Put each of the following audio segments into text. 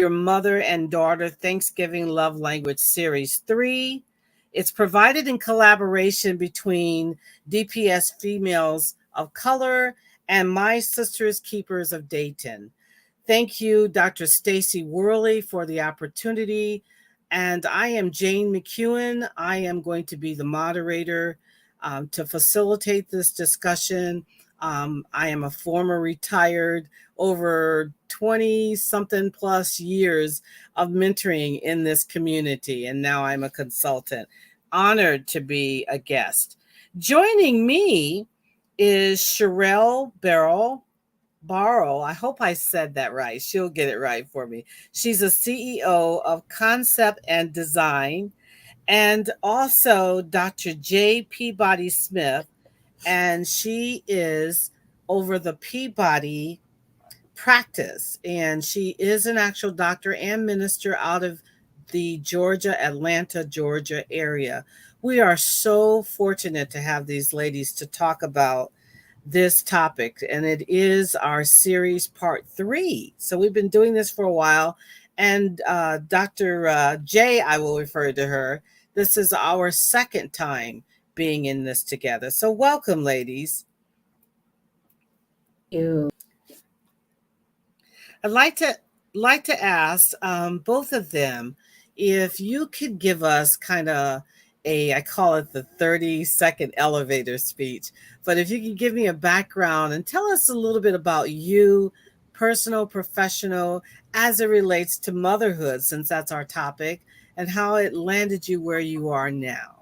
your mother and daughter Thanksgiving Love Language Series 3. It's provided in collaboration between DPS Females of Color and My Sisters Keepers of Dayton. Thank you, Dr. Stacy Worley, for the opportunity. And I am Jane McEwen. I am going to be the moderator to facilitate this discussion. I am a former retired, over 20 something plus years of mentoring in this community, and now I'm a consultant. Honored to be a guest. Joining me is Sherelle Barrow. I hope I said that right. She'll get it right for me. She's a CEO of Concept and Design, and also Dr. J. Peabody Smith, and she is over the Peabody practice, and she is an actual doctor and minister out of the Atlanta, Georgia area. We are so fortunate to have these ladies to talk about this topic, and it is our series part 3. So we've been doing this for a while, and Dr. J, I will refer to her. This is our second time being in this together. So welcome, ladies. You. I'd like to ask both of them if you could give us kind of I call it the 30-second elevator speech, but if you could give me a background and tell us a little bit about you, personal, professional, as it relates to motherhood, since that's our topic, and how it landed you where you are now.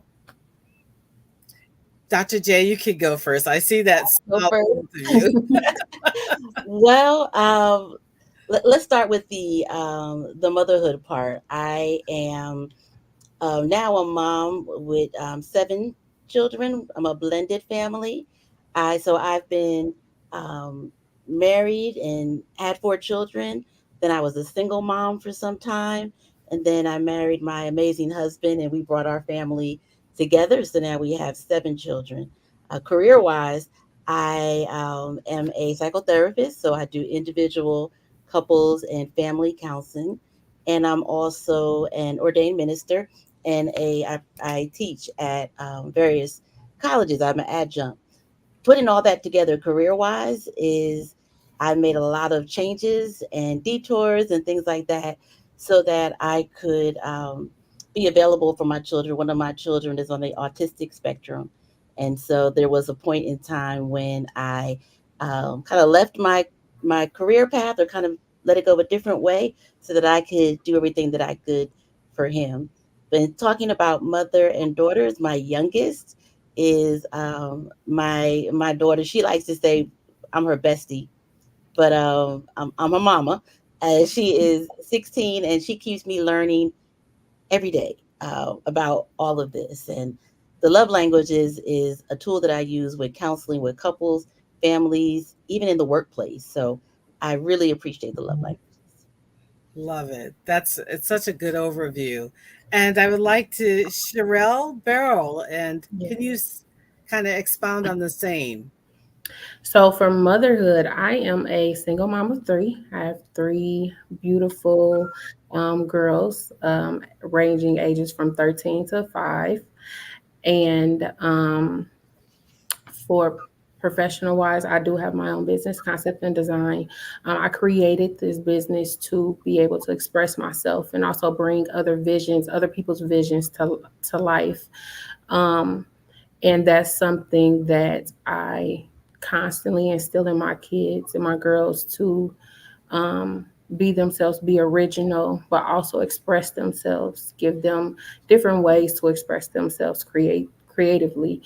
Dr. J, you could go first. I see that smile both of you. Well, let's start with the motherhood part. I am now a mom with 7 children. I'm a blended family. I've been married and had 4 children. Then I was a single mom for some time, and then I married my amazing husband, and we brought our family together. So now we have 7 children. Career-wise, I am a psychotherapist, so I do individual, couples, and family counseling, and I'm also an ordained minister, and I teach at various colleges. I'm an adjunct. Putting all that together career wise is I made a lot of changes and detours and things like that so that I could be available for my children. One of my children is on the autistic spectrum. And so there was a point in time when I kind of left my career path, or kind of let it go a different way so that I could do everything that I could for him. But talking about mother and daughters, my youngest is my daughter. She likes to say I'm her bestie, but I'm a mama. She is 16, and she keeps me learning every day about all of this. And the love language is a tool that I use with counseling with couples, families, even in the workplace. So I really appreciate the love languages. Love it. It's such a good overview. And I would like to Sherelle Barrel, and can you kind of expound on the same? So for motherhood, I am a single mom of 3. I have 3 beautiful girls, ranging ages from 13 to 5. And for professional wise, I do have my own business, Concept and Design. I created this business to be able to express myself and also bring other people's visions to life. And that's something that I constantly instill in my kids and my girls to be themselves, be original, but also express themselves, give them different ways to express themselves creatively.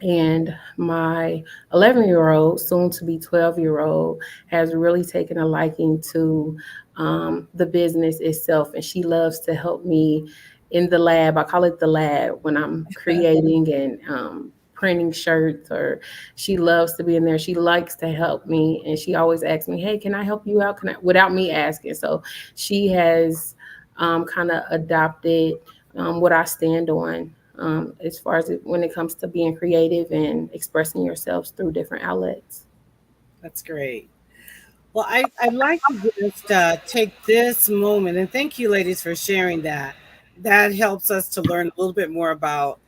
And my 11-year-old, soon to be 12-year-old, has really taken a liking to the business itself. And she loves to help me in the lab. I call it the lab when I'm creating and printing shirts, or she loves to be in there. She likes to help me. And she always asks me, hey, can I help you out? Without me asking. So she has kind of adopted what I stand on. As far as when it comes to being creative and expressing yourselves through different outlets. That's great. Well, I'd like to just take this moment and thank you, ladies, for sharing that. That helps us to learn a little bit more about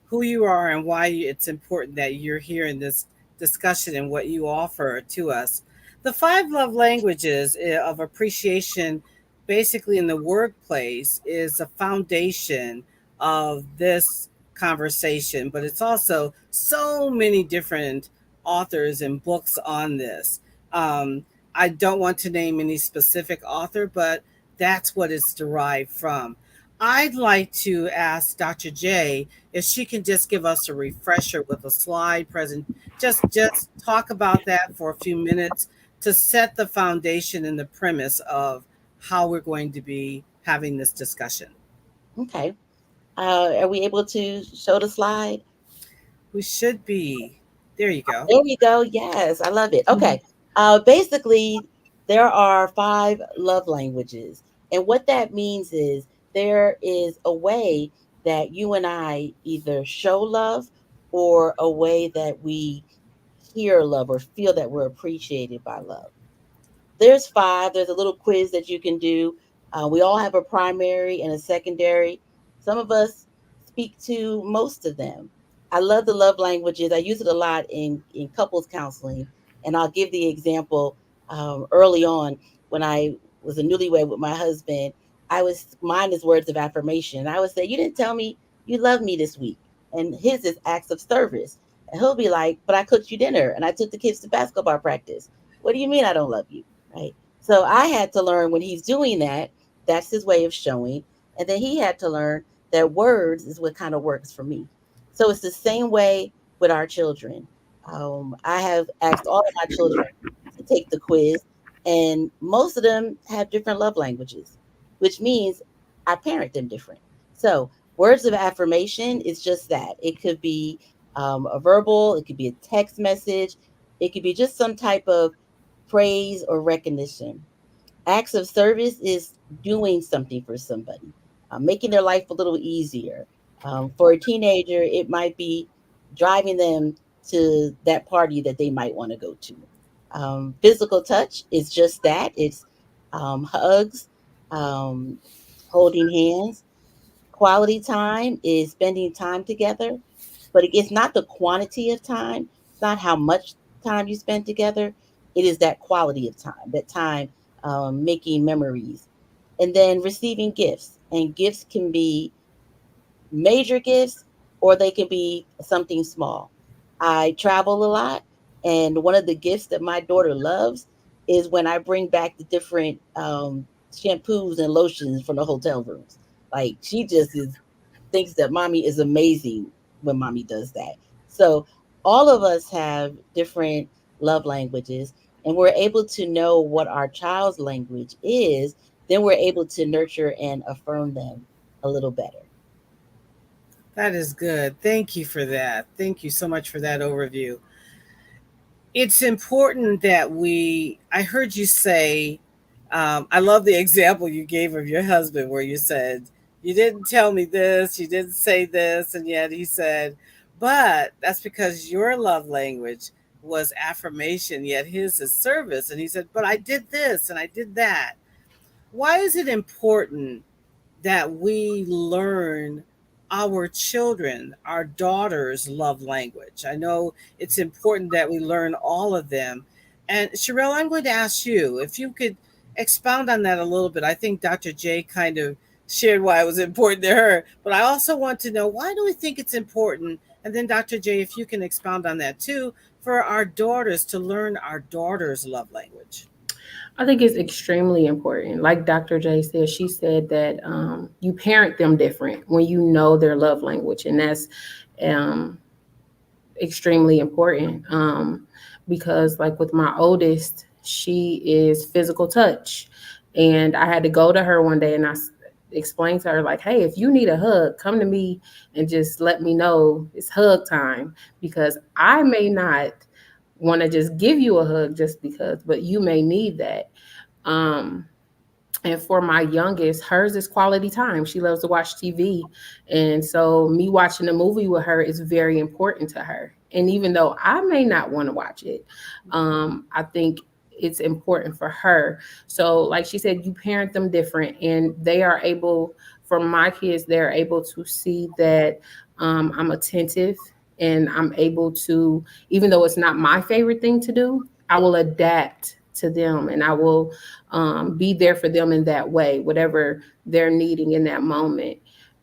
who you are and why it's important that you're here in this discussion and what you offer to us. The five love languages of appreciation, basically in the workplace, is a foundation of this conversation, but it's also so many different authors and books on this. Um, I don't want to name any specific author, but that's what it's derived from. I'd like to ask Dr. J if she can just give us a refresher with a slide present. Just talk about that for a few minutes to set the foundation and the premise of how we're going to be having this discussion. Okay. Are we able to show the slide? We should be. There you go. There you go. Yes, I love it. Mhm. Okay. Basically, there are five love languages. And what that means is there is a way that you and I either show love or a way that we hear love or feel that we're appreciated by love. There's five. There's a little quiz that you can do. We all have a primary and a secondary. Some of us speak to most of them. I love the love languages. I use it a lot in couples counseling. And I'll give the example early on when I was a newlywed with my husband. I was mine is words of affirmation. I would say, "You didn't tell me you love me this week." And his is acts of service. And he'll be like, "But I cooked you dinner and I took the kids to basketball practice. What do you mean I don't love you?" Right. So I had to learn when he's doing that, that's his way of showing. And then he had to learn that words is what kind of works for me. So it's the same way with our children. I have asked all of my children to take the quiz, and most of them have different love languages, which means I parent them different. So words of affirmation is just that. It could be a verbal, it could be a text message, it could be just some type of praise or recognition. Acts of service is doing something for somebody, making their life a little easier. For a teenager, it might be driving them to that party that they might want to go to. Physical touch is just that, it's hugs, um, holding hands. Quality time is spending time together, but it's not the quantity of time. It's not how much time you spend together. It is that quality of time, that time making memories. And then receiving gifts. And gifts can be major gifts or they can be something small. I travel a lot, and one of the gifts that my daughter loves is when I bring back the different shampoos and lotions from the hotel rooms. Like she just is thinks that mommy is amazing when mommy does that. So all of us have different love languages, and we're able to know what our child's language is. Then we're able to nurture and affirm them a little better. That is good. Thank you for that. Thank you so much for that overview. It's important that I heard you say, I love the example you gave of your husband where you said, you didn't tell me this, you didn't say this, and yet he said, but that's because your love language was affirmation, yet his is service. And he said, but I did this and I did that. Why is it important that we learn our children, our daughters' love language? I know it's important that we learn all of them. And Sherelle, I'm going to ask you if you could expound on that a little bit. I think Dr. J kind of shared why it was important to her, but I also want to know, why do we think it's important? And then Dr. J, if you can expound on that too, for our daughters to learn our daughters' love language. I think it's extremely important. Like Dr. J said, she said that you parent them different when you know their love language, and that's um, extremely important because, like with my oldest, she is physical touch, and I had to go to her one day and explained to her like, "Hey, if you need a hug, come to me and just let me know it's hug time because I may not." Want to just give you a hug just because, but you may need that. Um, and for my youngest, hers is quality time. She loves to watch TV. And so me watching a movie with her is very important to her. And even though I may not want to watch it, I think it's important for her. So like she said, you parent them different, and they are able, for my kids, they're able to see that I'm attentive, and I'm able to, even though it's not my favorite thing to do, I will adapt to them, and I will be there for them in that way, whatever they're needing in that moment.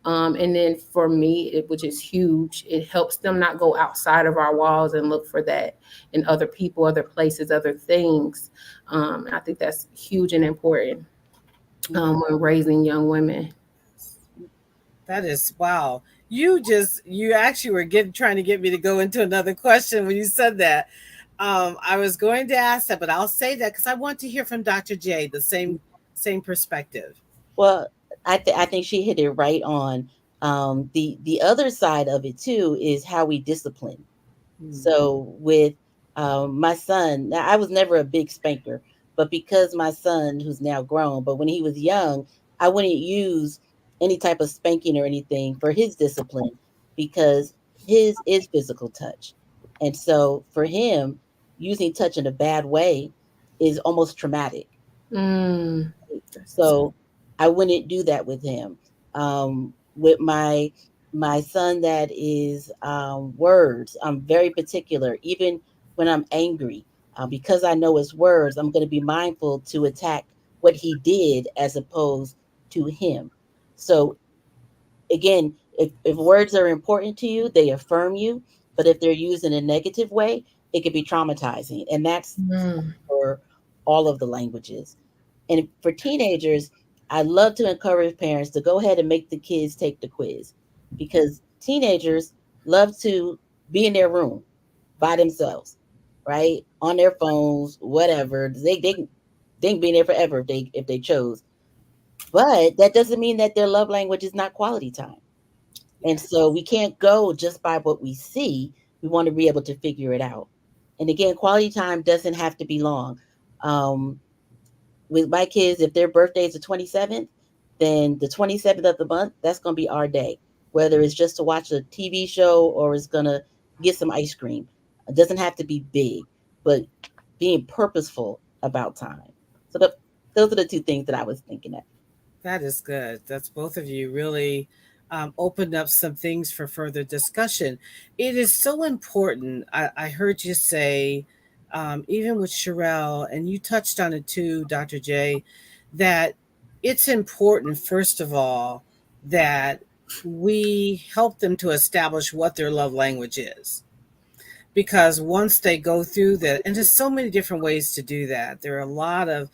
And then for me, which is huge, it helps them not go outside of our walls and look for that in other people, other places, other things. And I think that's huge and important when raising young women. That is wow. You actually were trying to get me to go into another question when you said that. I was going to ask that, but I'll say that because I want to hear from Dr. J the same perspective. Well, I think she hit it right on. The other side of it too is how we discipline. Hmm. So with my son, now I was never a big spanker, but because my son, who's now grown, but when he was young, I wouldn't use any type of spanking or anything for his discipline because his is physical touch. And so for him, using touch in a bad way is almost traumatic. Mm, that's, So I wouldn't do that with him. With my son that is words, I'm very particular. Even when I'm angry, because I know his words, I'm going to be mindful to attack what he did as opposed to him. So again, if words are important to you, they affirm you. But if they're used in a negative way, it can be traumatizing, and that's mm, for all of the languages. And for teenagers, I love to encourage parents to go ahead and make the kids take the quiz because teenagers love to be in their room by themselves, right? On their phones, whatever. They can be in there forever if they chose. But that doesn't mean that their love language is not quality time. And so we can't go just by what we see. We want to be able to figure it out. And again, quality time doesn't have to be long. Um, with my kids, if their birthday is the 27th, then the 27th of the month, that's going to be our day. Whether it's just to watch a TV show or it's going to get some ice cream. It doesn't have to be big, but being purposeful about time. So those are the two things that I was thinking of. That is good. That's both of you really opened up some things for further discussion. It is so important. I heard you say, even with Sherelle, and you touched on it too, Dr. J, that it's important, first of all, that we help them to establish what their love language is. Because once they go through that, and there's so many different ways to do that. There are a lot of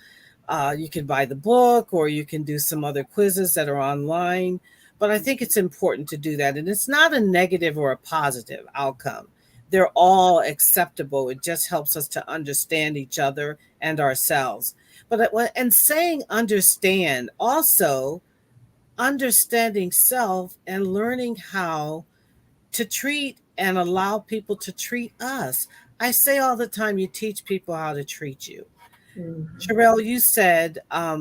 you can buy the book or you can do some other quizzes that are online. But I think it's important to do that. And it's not a negative or a positive outcome. They're all acceptable. It just helps us to understand each other and ourselves. And saying understand, also understanding self and learning how to treat and allow people to treat us. I say all the time, you teach people how to treat you. mm, Sherelle, you said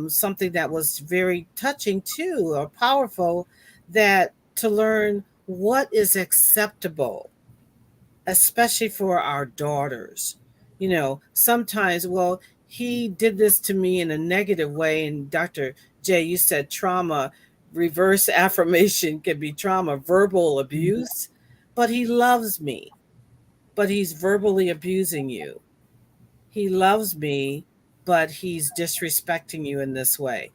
something that was very touching too, or powerful, that to learn what is acceptable, especially for our daughters. Sometimes, well, he did this to me in a negative way. And Dr. J, you said trauma, reverse affirmation can be trauma, verbal abuse, but he loves me, but he's verbally abusing you. He loves me, but he's disrespecting you in this way.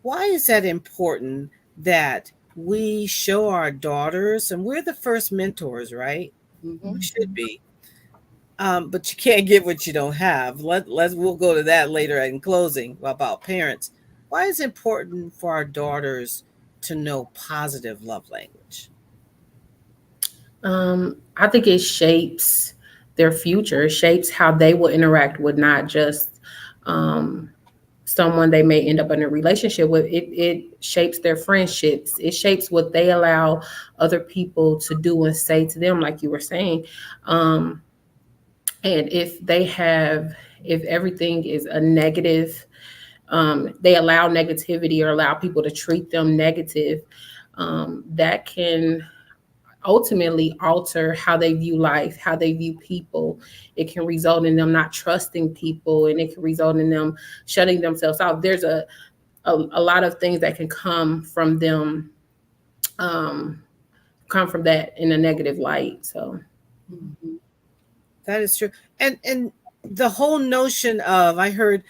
Why is that important that we show our daughters, and we're the first mentors, right? Hmm. We should be. But you can't give what you don't have. We'll go to that later in closing about parents. Why is it important for our daughters to know positive love language? I think it shapes their future. It shapes how they will interact with not just um, someone they may end up in a relationship with. It shapes their friendships. It shapes what they allow other people to do and say to them, like you were saying. Um, and if everything is a negative, they allow negativity or allow people to treat them negative, that can ultimately alter how they view life, how they view people. It can result in them not trusting people, and it can result in them shutting themselves out. There's a lot of things that can um, come from that in a negative light. So Mhm. That is true. And the whole notion of, I heard,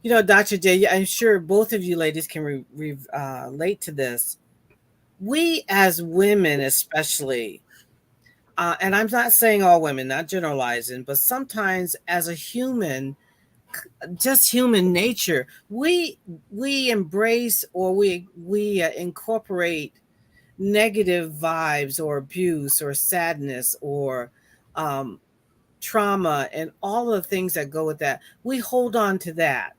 Dr. J, I'm sure both of you ladies can relate to this. We as women, especially, and I'm not saying all women, not generalizing, but sometimes as a human, just human nature, we embrace, or we incorporate negative vibes or abuse or sadness or um, trauma and all of the things that go with that. We hold on to that.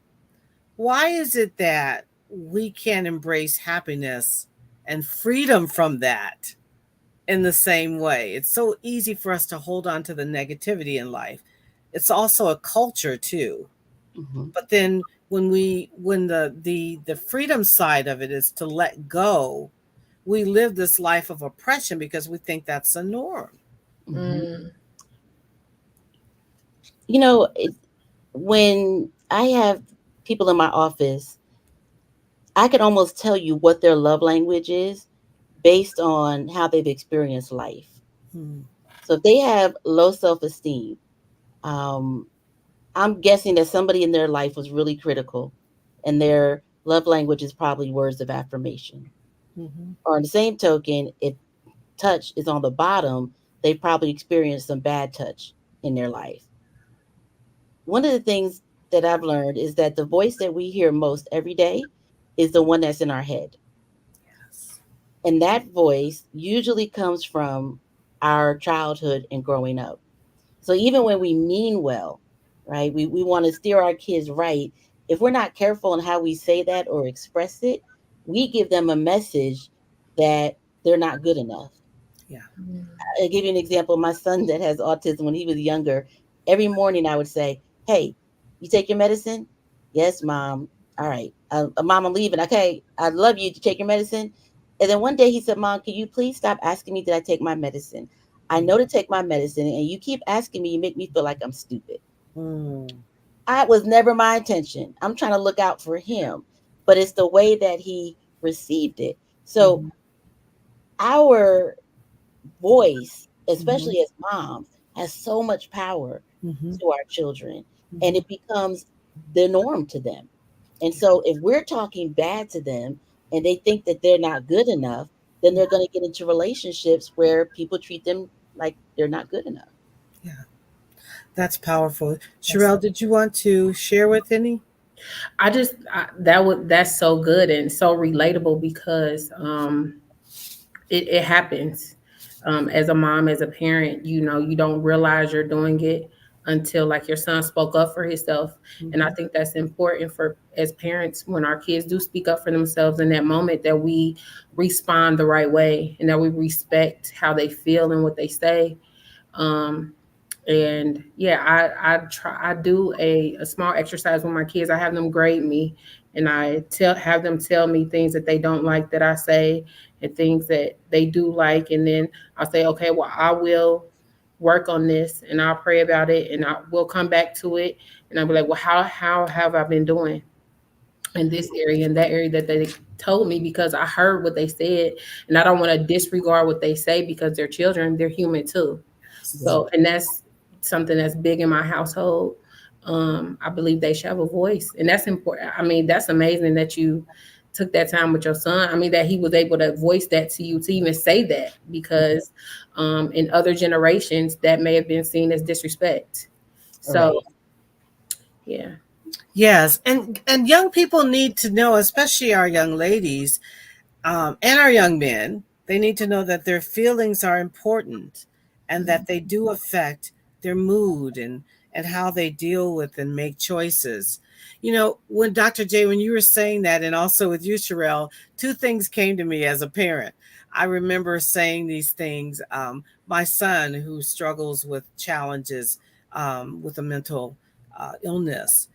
Why is it that we can't embrace happiness and freedom from that in the same way? It's so easy for us to hold on to the negativity in life. It's also a culture too. Mhm. But then when the freedom side of it is to let go, we live this life of oppression because we think that's the norm. Mhm. mm, You know, when I have people in my office, I can almost tell you what their love language is based on how they've experienced life. Hmm. So if they have low self esteem, um, I'm guessing that somebody in their life was really critical, and their love language is probably words of affirmation. Hmm. Or, on the same token, if touch is on the bottom, they've probably experienced some bad touch in their life. One of the things that I've learned is that the voice that we hear most every day is the one that's in our head. Yes. And that voice usually comes from our childhood and growing up. So even when we mean well, right, we want to steer our kids right. If we're not careful in how we say that or express it, we give them a message that they're not good enough. Yeah. mm, I'll give you an example. My son that has autism, when he was younger, every morning I would say, "Hey, you take your medicine?" "Yes, mom." "All right. Mom, I'm leaving." "Okay, I love you. To take your medicine?" And then one day he said, "Mom, can you please stop asking me did I take my medicine? I know to take my medicine, and you keep asking me, you make me feel like I'm stupid." Mm-hmm. I was never my intention. I'm trying to look out for him, but it's the way that he received it. So Mm-hmm. our voice, Mm-hmm. especially as moms, has so much power Mm-hmm. to our children, and Mm-hmm. it becomes the norm to them. And so if we're talking bad to them and they think that they're not good enough, then they're going to get into relationships where people treat them like they're not good enough. Yeah, that's powerful. that's Sherelle, did you want to share with any? that's so good and so relatable because it happens. As a mom, as a parent, you don't realize you're doing it until like your son spoke up for himself. And I Mm-hmm. think that's important for as parents when our kids do speak up for themselves in that moment that we respond the right way and that we respect how they feel and what they say. Um, and yeah, I do a small exercise with my kids. I have them grade me, and I have them tell me things that they don't like that I say and things that they do like, and then I'll say, okay, well, I will work on this and I'll pray about it and I will come back to it, and I'll be like, well, how have I been doing in this area and that area that they told me, because I heard what they said, and I don't want to disregard what they say because they're children, they're human too. Yes. Yeah. So, and that's something that's big in my household. I believe they should have a voice, and that's important. I mean, that's amazing that you took that time with your son. I mean, that he was able to voice that to you, to even say that, because in other generations that may have been seen as disrespect. So, Right. yeah. Yes, and young people need to know, especially our young ladies, and our young men, they need to know that their feelings are important and that they do affect their mood and how they deal with and make choices. When Dr. J, when you were saying that, and also with you, Sherelle, two things came to me as a parent. I remember saying these things. My son, who struggles with challenges with a mental illness,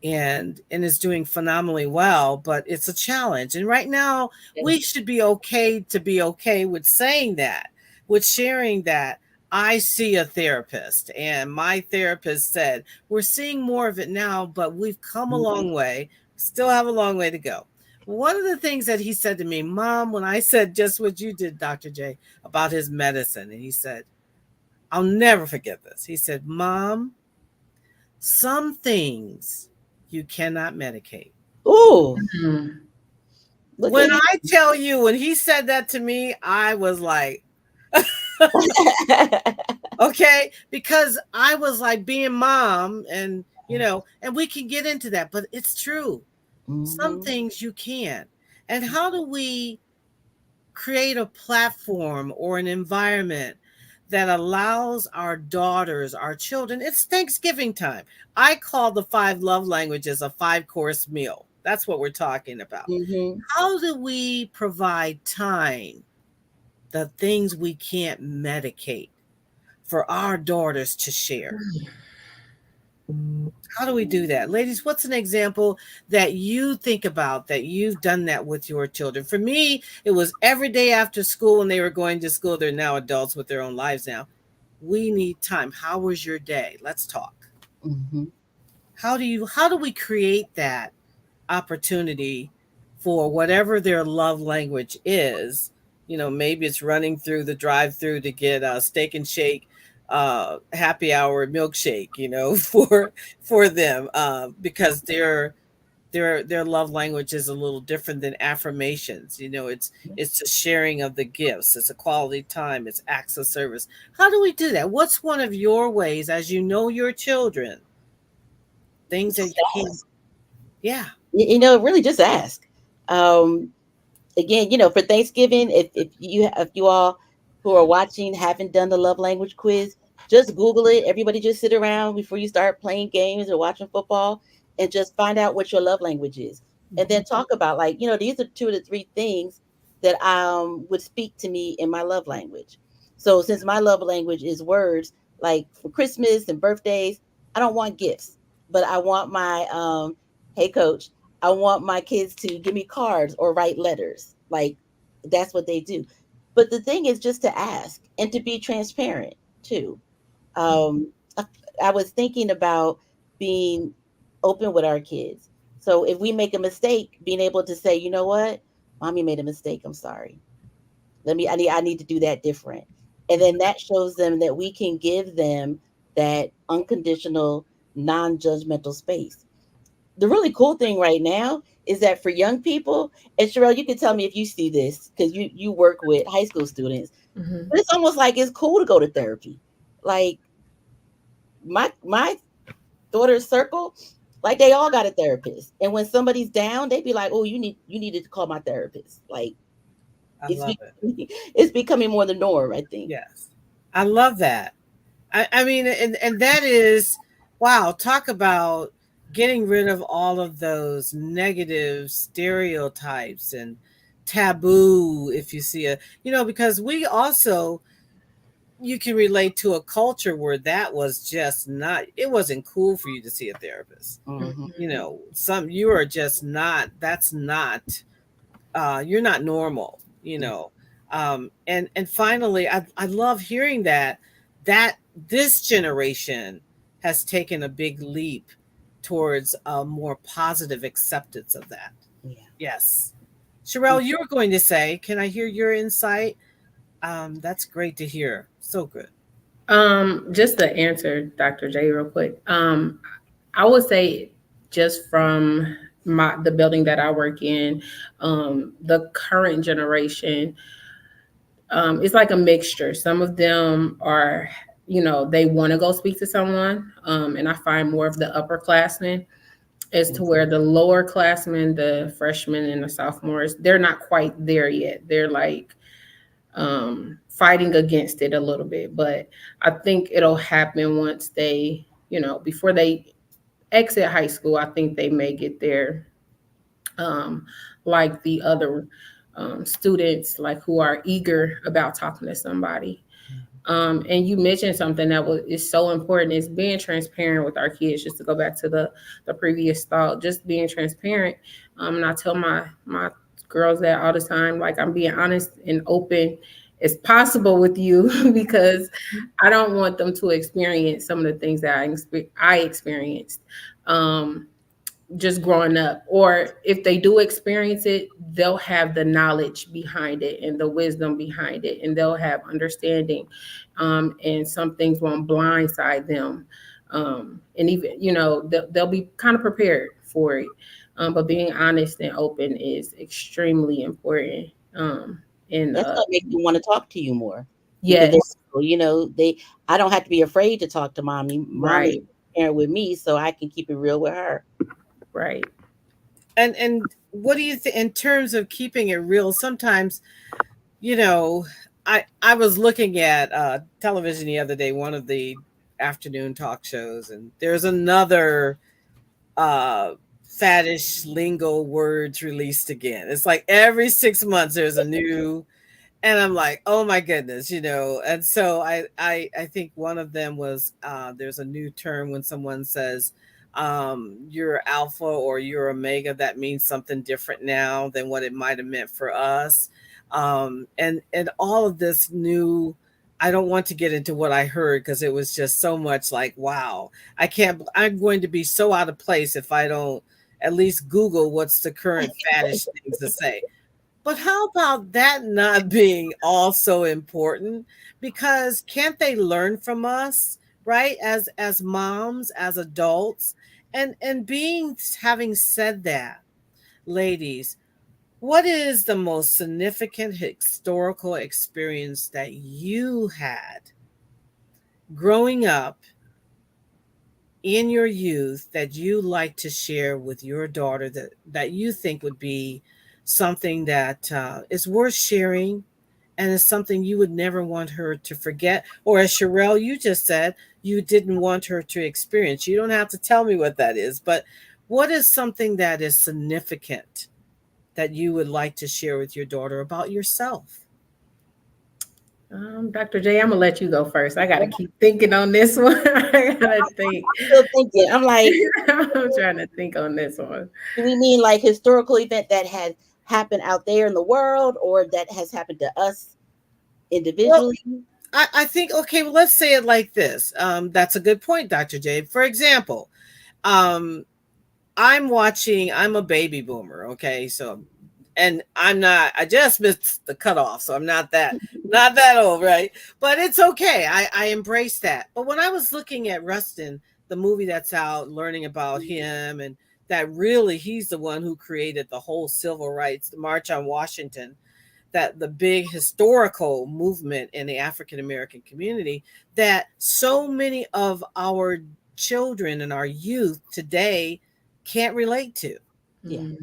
and is doing phenomenally well, but it's a challenge. And right now we should be okay to be okay with saying that, with sharing that I see a therapist, and my therapist said, we're seeing more of it now, but we've come a Mhm. long way, still have a long way to go. One of the things that he said to me, Mom, when I said just what you did, Dr. J, about his medicine, and he said, I'll never forget this. He said, Mom, some things you cannot medicate. Ooh, Mm. look When at I tell you, when he said that to me, I was like, him. okay, because I was like being mom, and and we can get into that, but it's true. Some Mhm. things you can't. And how do we create a platform or an environment that allows our daughters, our children? It's Thanksgiving time. I call the five love languages a five-course meal. That's what we're talking about. Mhm. How do we provide time, the things we can't medicate, for our daughters to share? How do we do that? Ladies, what's an example that you think about that you've done that with your children? For me, it was every day after school when they were going to school. They're now adults with their own lives now. We need time. How was your day? Let's talk. Mhm. How do we create that opportunity for whatever their love language is? Maybe it's running through the drive-through to get a steak and shake, happy hour milkshake, for them, because their love language is a little different than affirmations. It's a sharing of the gifts, it's a quality time, it's acts of service. How do we do that? What's one of your ways, as you know your children, things that Just you can't? ask. Yeah. Really just ask. Um, Again, for Thanksgiving, if you all who are watching haven't done the love language quiz, just Google it. Everybody just sit around before you start playing games or watching football and just find out what your love language is. And then Mhm. talk about, like, these are two to three things that would speak to me in my love language. So since my love language is words, like for Christmas and birthdays, I don't want gifts, but I want my hey coach, I want my kids to give me cards or write letters. Like, that's what they do. But the thing is just to ask and to be transparent too. Um, I, I was thinking about being open with our kids. So if we make a mistake, being able to say, you know what, mommy made a mistake. I'm sorry. I need to do that different. And then that shows them that we can give them that unconditional, non-judgmental space. The really cool thing right now is that for young people, and Sherelle, you can tell me if you see this because you work with high school students, Mhm. but it's almost like it's cool to go to therapy. Like my daughter's circle, like they all got a therapist, and when somebody's down, they be like, "Oh, you needed to call my therapist." Like I it's love be, it. it's becoming more the norm, I think. Yes. I love that. I mean, and that is, wow, talk about getting rid of all of those negative stereotypes and taboo. If you see because we also, you can relate to a culture where that was just not, it wasn't cool for you to see a therapist. Hmm. You are just not, that's not, you're not normal, and finally, I love hearing that this generation has taken a big leap towards a more positive acceptance of that. Yeah. Yes. Sherelle, you were going to say, can I hear your insight? That's great to hear. So good. Just to answer Dr. J real quick. I would say just from the building that I work in, the current generation, it's like a mixture. Some of them are, they want to go speak to someone, and I find more of the upperclassmen, as to where the lower classmen, the freshmen and the sophomores, they're not quite there yet. They're like fighting against it a little bit, but I think it'll happen once they, before they exit high school. I think they may get there, um, like the other students, like who are eager about talking to somebody. And you mentioned something that is so important, is being transparent with our kids. Just to go back to the previous thought, just being transparent. And I tell my girls that all the time, like, I'm being honest and open it's possible with you because I don't want them to experience some of the things that I experienced. Just growing up, or if they do experience it, they'll have the knowledge behind it and the wisdom behind it, and they'll have understanding, and some things won't blindside them, and even they'll be kind of prepared for it, but being honest and open is extremely important, and That's gonna make them want to talk to you more because they, yes, they. I don't have to be afraid to talk to mommy. Mom is right, parent with me, so I can keep it real with her. right, And what do you think in terms of keeping it real? Sometimes, you know, I was looking at television the other day, one of the afternoon talk shows, and there's another uh faddish lingo words released again. It's like every 6 months there's a new, and I'm like, oh my goodness, And so I think one of them was there's a new term when someone says you're alpha or you're omega, that means something different now than what it might have meant for us. And all of this new, I don't want to get into what I heard because it was just so much like, wow, I'm going to be so out of place if I don't at least Google what's the current faddish things to say. But how about that not being also important? Because can't they learn from us, right? As moms, as adults, and being having said that, ladies, what is the most significant historical experience that you had growing up in your youth that you like to share with your daughter that you think would be something that is worth sharing and is something you would never want her to forget? Or as Sherelle, you just said, you didn't want her to experience. You don't have to tell me what that is, but what is something that is significant that you would like to share with your daughter about yourself? Dr. J, I'm gonna let you go first. I gotta keep thinking on this one. I gotta think. Still thinking. I'm like, I'm trying to think on this one. do we mean like historical event that has happened out there in the world, or that has happened to us Well, individually? I think, okay, well, let's say it like this. That's a good point, Dr. J. For example, um, I'm a baby boomer, okay? So, and I just missed the cutoff, so I'm not that old, right? But it's okay. I embrace that. But when I was looking at Rustin, the movie that's out, learning about him, and that really he's the one who created the whole civil rights, the March on Washington, that the big historical movement in the African American community that so many of our children and our youth today can't relate to. Yeah. Mm,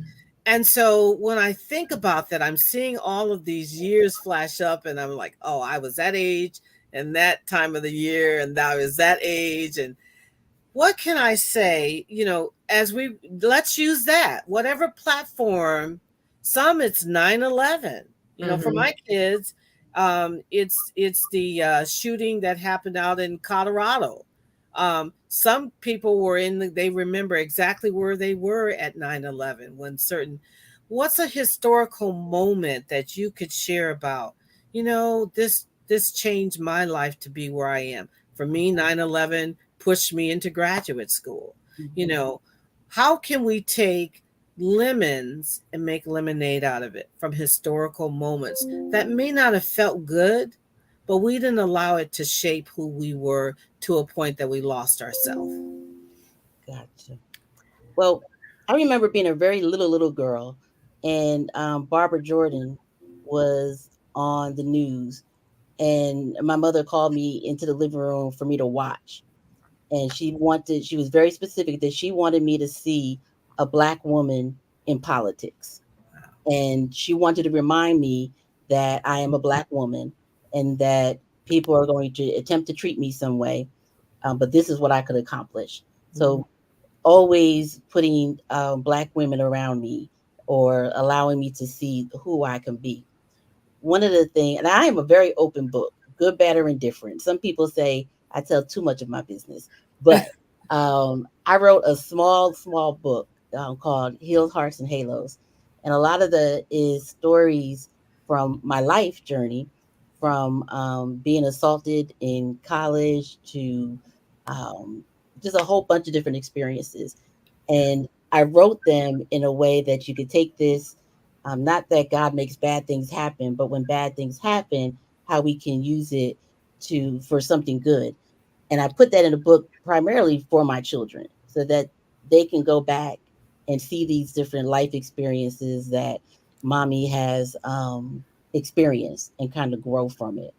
And so when I think about that, I'm seeing all of these years flash up, and I'm like, oh, I was that age and that time of the year, and I was that age. And what can I say? As we let's use that, whatever platform, some it's 9/11. For mhm, my kids, it's the shooting that happened out in Colorado. Some people they remember exactly where they were at 9/11 when certain. What's a historical moment that you could share about? This changed my life to be where I am. For me, 9/11 pushed me into graduate school. You Mhm. know, how can we take lemons and make lemonade out of it from historical moments that may not have felt good, but we didn't allow it to shape who we were to a point that we lost ourselves? Gotcha. Well, I remember being a very little girl, and Barbara Jordan was on the news, and my mother called me into the living room for me to watch. And she was very specific that she wanted me to see a Black woman in politics. And she wanted to remind me that I am a Black woman and that people are going to attempt to treat me some way. But this is what I could accomplish. Mhm. So always putting Black women around me or allowing me to see who I can be. One of the things, and I am a very open book, good, bad, or indifferent. Some people say I tell too much of my business, but I wrote a small book called Healed Hearts and Halos. And a lot of the is stories from my life journey from being assaulted in college to um, just a whole bunch of different experiences. And I wrote them in a way that you could take this, not that God makes bad things happen, but when bad things happen, how we can use it to for something good. And I put that in a book primarily for my children so that they can go back and see these different life experiences that mommy has experienced and kind of grow from it.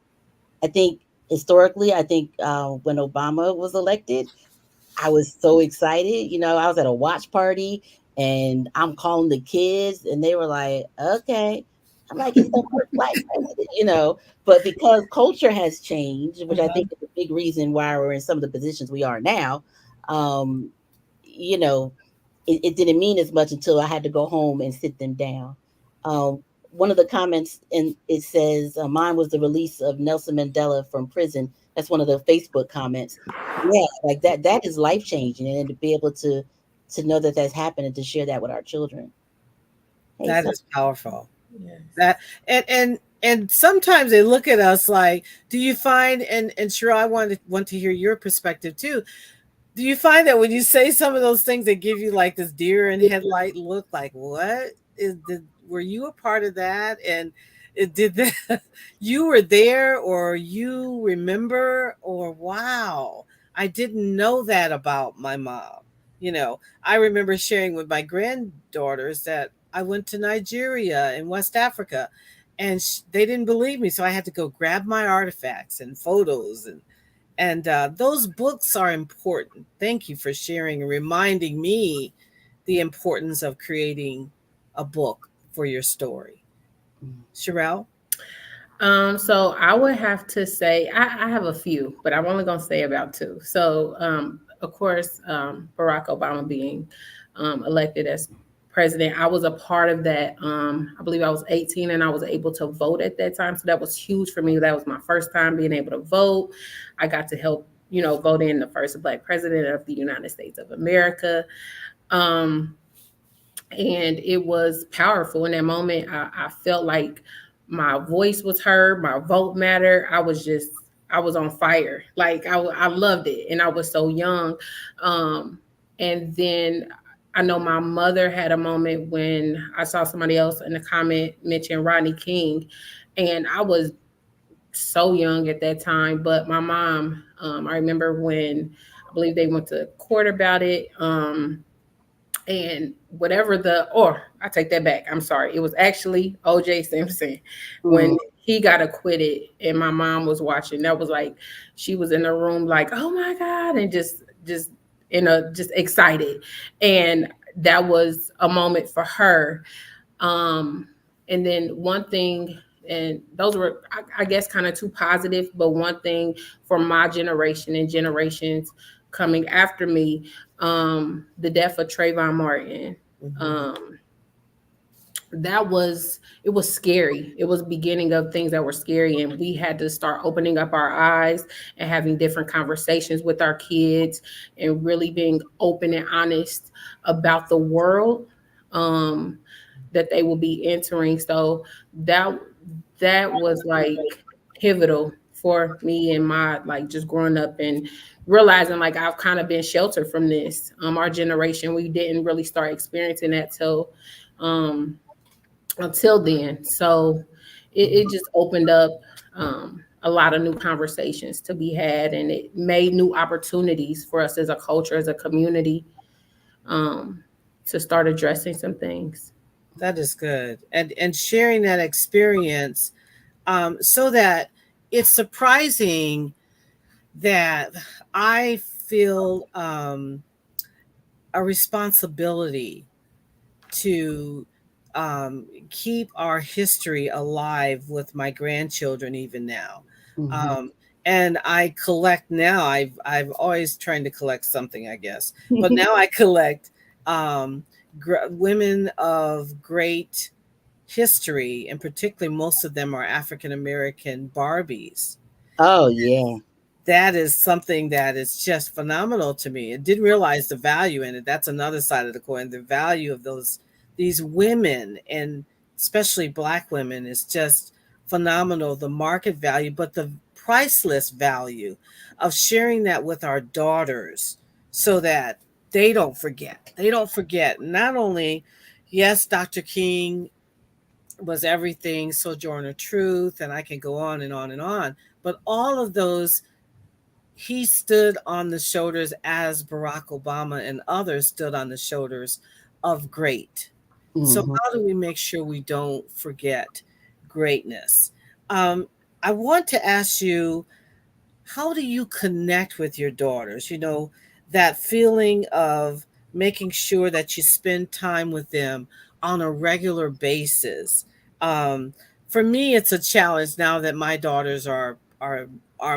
I think historically, I think when Obama was elected, I was so excited. You know, I was at a watch party and I'm calling the kids, and they were like, okay. I'm like, it's the first black president, you know. But because culture has changed, which I think is a big reason why we're in some of the positions we are now, um, you know, it didn't mean as much until I had to go home and sit them down. Um, One of the comments and it says, "Mine was the release of Nelson Mandela from prison." That's one of the Facebook comments. Yeah, like that. That is life changing, and to be able to know that that's happened and to share that with our children. Hey, That so is powerful. Yes. That and sometimes they look at us like, do you find, and sure, I want to hear your perspective too. Do you find that when you say some of those things, they give you like this deer in headlight look, like what were you a part of that? And did that you were there, or you remember, or wow, I didn't know that about my mom. I remember sharing with my granddaughters that I went to Nigeria and West Africa, and they didn't believe me, so I had to go grab my artifacts and photos, and those books are important. Thank you for sharing and reminding me the importance of creating a book for your story. Sherelle? So I would have to say I have a few, but I'm only going to say about two. So, of course, Barack Obama being elected as president, I was a part of that. I believe I was 18 and I was able to vote at that time. So that was huge for me. That was my first time being able to vote. I got to help, vote in the first Black president of the United States of America. Um, and it was powerful in that moment. I felt like my voice was heard, my vote mattered. I was on fire. Like I loved it, and I was so young. And then I know my mother had a moment when I saw somebody else in the comment mention Rodney King, and I was so young at that time. But my mom, I remember when I believe they went to court about it. And whatever or I take that back. I'm sorry. It was actually OJ Simpson when mm, he got acquitted and my mom was watching. That was like, she was in the room like, oh my God, and just just excited. And that was a moment for her. Um, and then one thing, and those were, I guess, kind of too positive, but one thing for my generation and generations coming after me, the death of Trayvon Martin. Mm-hmm. Um, it was scary. It was beginning of things that were scary, and we had to start opening up our eyes and having different conversations with our kids and really being open and honest about the world that they will be entering. So that that was like pivotal for me and my like just growing up and realizing like I've kind of been sheltered from this. Our generation, we didn't really start experiencing that till um until then. So it just opened up a lot of new conversations to be had, and it made new opportunities for us as a culture, as a community, um, to start addressing some things. That is good. And sharing that experience, so that it's surprising that I feel a responsibility to keep our history alive with my grandchildren even now. mhm. Um, and I collect now. I've always trying to collect something, I guess, but now I collect um, women of great history, and particularly most of them are African American Barbies. Oh yeah. That is something that is just phenomenal to me. I didn't realize the value in it. That's another side of the coin. The value of these women, and especially Black women, is just phenomenal, the market value, but the priceless value of sharing that with our daughters so that they don't forget. They don't forget. Not only, yes, Dr. King was everything, Sojourner Truth, and I can go on and on and on, but all of those, he stood on the shoulders as Barack Obama and others stood on the shoulders of great. So, Hmm. how do we make sure we don't forget greatness? Um, I want to ask you, how do you connect with your daughters? You know, that feeling of making sure that you spend time with them on a regular basis. Um, for me, it's a challenge now that my daughters are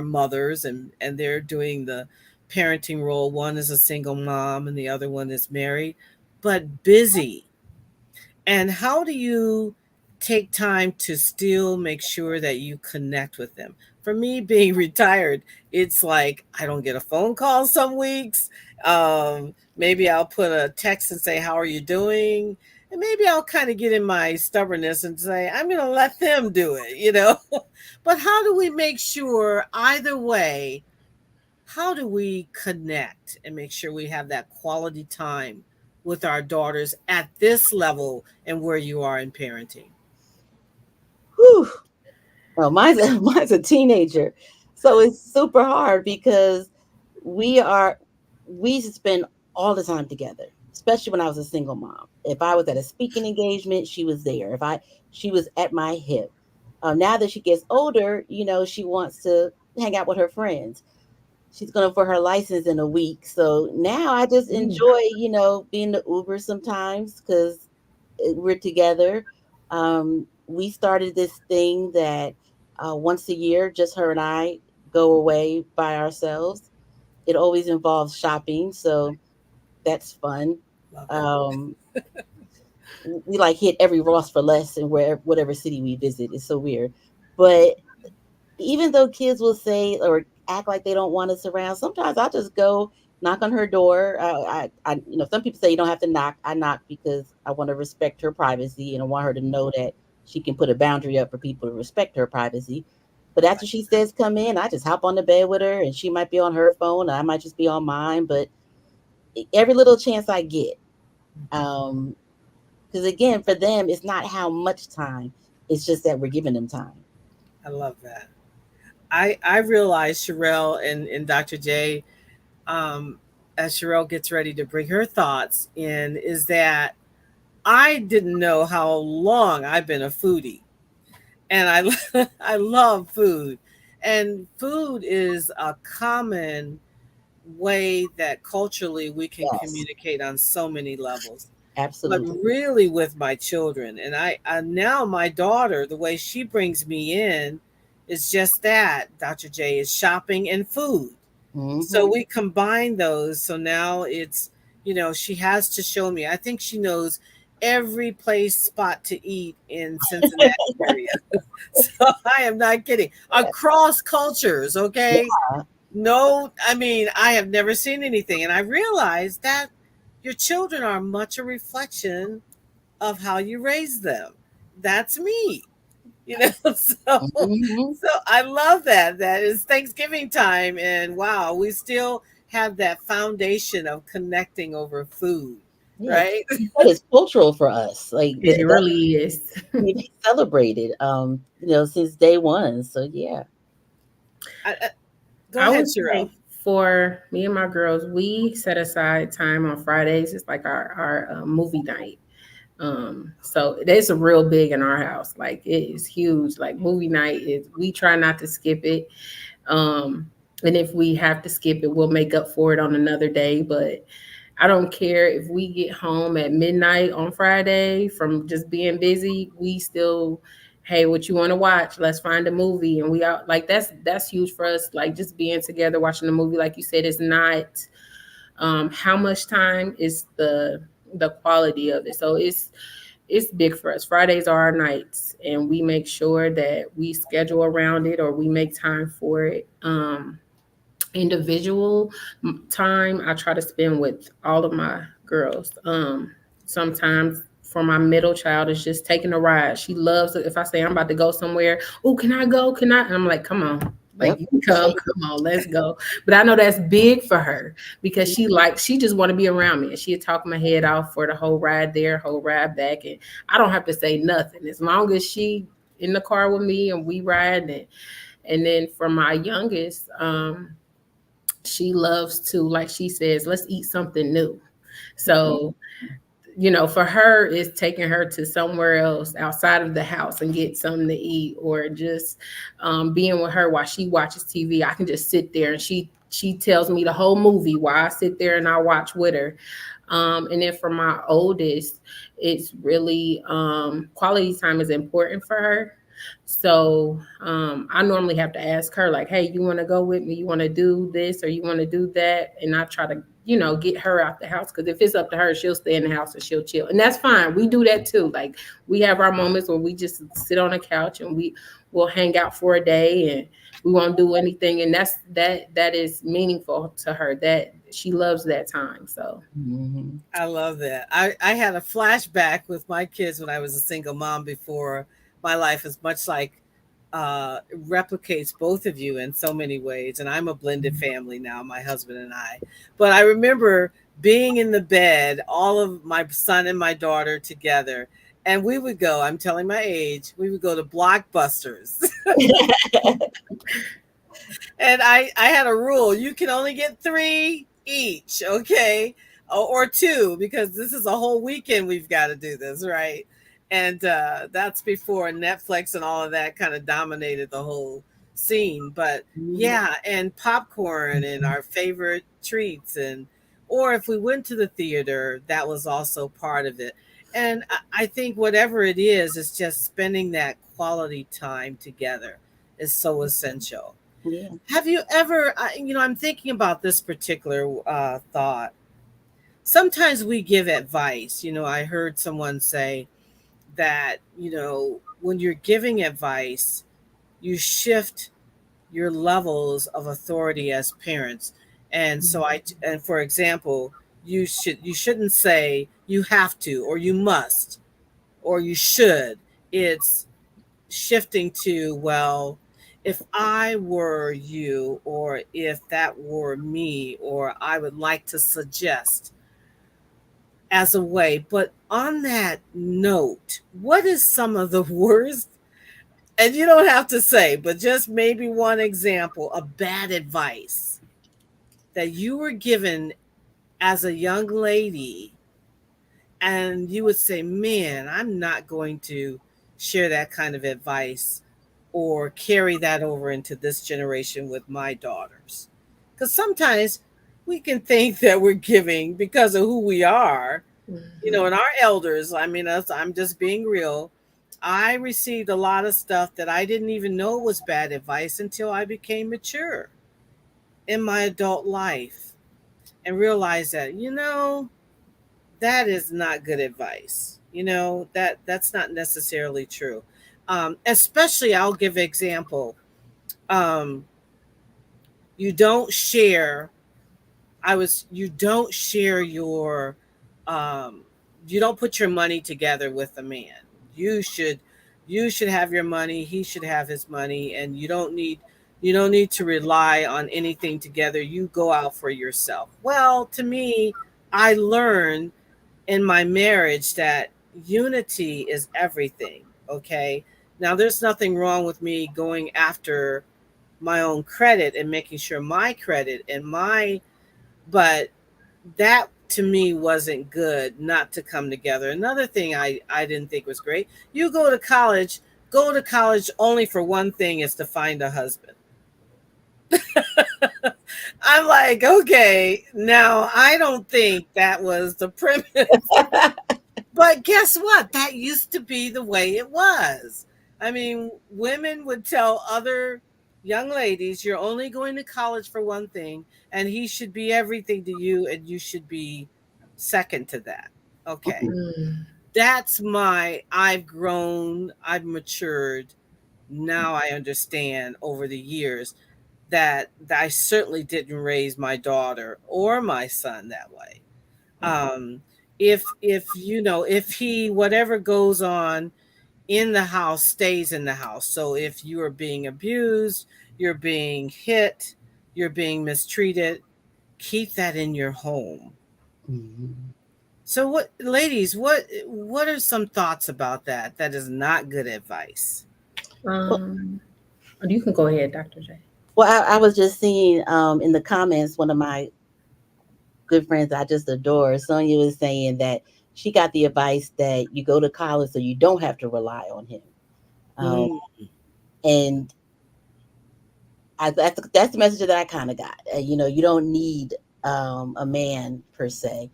mothers and they're doing the parenting role. One is a single mom and the other one is married, but busy. And how do you take time to still make sure that you connect with them? For me, being retired, it's like I don't get a phone call some weeks. Maybe I'll put a text and say, "How are you doing?" And maybe I'll kind of get in my stubbornness and say, "I'm going to let them do it," you know? But how do we make sure either way, how do we connect and make sure we have that quality time with our daughters at this level and where you are in parenting? Whew. Well, mine's mine's a teenager, so it's super hard because we are we used to spend all the time together, especially when I was a single mom. If I was at a speaking engagement, she was there. If I She was at my hip. Now that she gets older, she wants to hang out with her friends. She's going for her license in a week, so now I just Ooh. enjoy, being the Uber sometimes because we're together. We started this thing that once a year, just her and I go away by ourselves. It always involves shopping, so that's fun. Love it. Um, we like hit every Ross for less in whatever city we visit. It's so weird, but even though kids will say or act like they don't want us around, sometimes I just go knock on her door. Some people say you don't have to knock. I knock because I want to respect her privacy and I want her to know that she can put a boundary up for people to respect her privacy. But after she says come in, I just hop on the bed with her, and she might be on her phone, and I might just be on mine. But every little chance I get, um, because again, for them, it's not how much time; it's just that we're giving them time. I love that. I realize Sherelle and Dr. J, um, as Sherelle gets ready to bring her thoughts in, is that I didn't know how long I've been a foodie. And I love food. And food is a common way that culturally we can Yes, communicate on so many levels, but absolutely. really with my children. And I now my daughter, the way she brings me in is just that, Dr. J, is shopping and food. So Hmm. we combine those. So now it's, she has to show me. I think she knows every place spot to eat in Cincinnati area. So I am not kidding. Across cultures, okay? No, I mean, I have never seen anything. And I realized that your children are much a reflection of how you raise them. That's me, you know. Hmm. So I love that. That is Thanksgiving time, and wow, we still have that foundation of connecting over food, Yeah, right? that is cultural for us. Like It that really is. we celebrated, since day one. So yeah. Go I ahead, would Cheryl. say for me and my girls, we set aside time on Fridays. It's like our movie night. So it's a real big in our house. Like it is huge. Like movie night is. We try not to skip it. Um, and if we have to skip it, we'll make up for it on another day. But I don't care if we get home at midnight on Friday from just being busy. We still, hey, what you want to watch? Let's find a movie, and we out. Like that's huge for us. Like just being together, watching a movie. Like you said, is not how much time is the quality of it. So it's big for us. Fridays are our nights, and we make sure that we schedule around it or we make time for it. Individual time I try to spend with all of my girls. Sometimes for my middle child is just taking a ride. She loves it. If I say I'm about to go somewhere, oh, can I go? Can I? And I'm like, come on. Like Yep. you come on, let's go. But I know that's big for her because she just want to be around me, and she'd talk my head off for the whole ride there, whole ride back, and I don't have to say nothing as long as she in the car with me and we ride. And then for my youngest, she loves to, like she says, let's eat something new. So for her, it's taking her to somewhere else outside of the house and get something to eat, or just being with her while she watches TV. I can just sit there and she tells me the whole movie while I sit there and I watch with her. And then for my oldest, it's really quality time is important for her. So I normally have to ask her, like, hey, you want to go with me? You want to do this or you want to do that? And I try to, get her out the house. Because if it's up to her, she'll stay in the house and she'll chill. And that's fine. We do that too. Like, we have our moments where we just sit on the couch and we'll hang out for a day and we won't do anything. And that is meaningful to her. That she loves that time. So Mhm. I love that. I had a flashback with my kids when I was a single mom before. My life is much like replicates both of you in so many ways. And I'm a blended family now, my husband and I. But I remember being in the bed, all of my son and my daughter together. And we would go, I'm telling my age, we would go to Blockbusters. And I had a rule: you can only get three each, okay, or two, because this is a whole weekend. We've got to do this, right? And that's before Netflix and all of that kind of dominated the whole scene. But Mhm. yeah, and popcorn and our favorite treats, and or if we went to the theater, that was also part of it. And I think whatever it is just spending that quality time together is so essential. Yeah. Have you ever, I'm thinking about this particular thought. Sometimes we give advice. I heard someone say that, when you're giving advice, you shift your levels of authority as parents. And so and for example, you shouldn't say you have to, or you must, or you should. It's shifting to, well, if I were you, or if that were me, or I would like to suggest as a way. But on that note, what is some of the worst, and you don't have to say, but just maybe one example of bad advice that you were given as a young lady, and you would say, man, I'm not going to share that kind of advice or carry that over into this generation with my daughters? Because sometimes we can think that we're giving because of who we are, and our elders. I mean, I'm just being real. I received a lot of stuff that I didn't even know was bad advice until I became mature in my adult life and realized that, that is not good advice. That's not necessarily true. Especially, I'll give an example. Um, you don't share. You don't share your. Um, you don't put your money together with a man. You should. You should have your money. He should have his money, and you don't need. You don't need to rely on anything together. You go out for yourself. Well, to me, I learned in my marriage that unity is everything. Okay. Now, there's nothing wrong with me going after my own credit and making sure my credit and but that to me wasn't good not to come together. Another thing I didn't think was great: you go to college only for one thing, is to find a husband. I'm like, okay, now I don't think that was the premise. But guess what? That used to be the way it was. I mean, women would tell other young ladies, you're only going to college for one thing, and he should be everything to you, and you should be second to that. Okay. I've grown, I've matured. Now I understand over the years that I certainly didn't raise my daughter or my son that way. Um, if you know, if he, whatever goes on in the house stays in the house. So if you are being abused, you're being hit, you're being mistreated, keep that in your home. Mhm. So what, ladies, what are some thoughts about that? That is not good advice. Well, Um, you can go ahead, Dr. J. I was just seeing in the comments, one of my good friends I just adore, Sonia, was saying that she got the advice that you go to college so you don't have to rely on him. Um, Mm, and that's the message that I kind of got. You know, you don't need a man per se.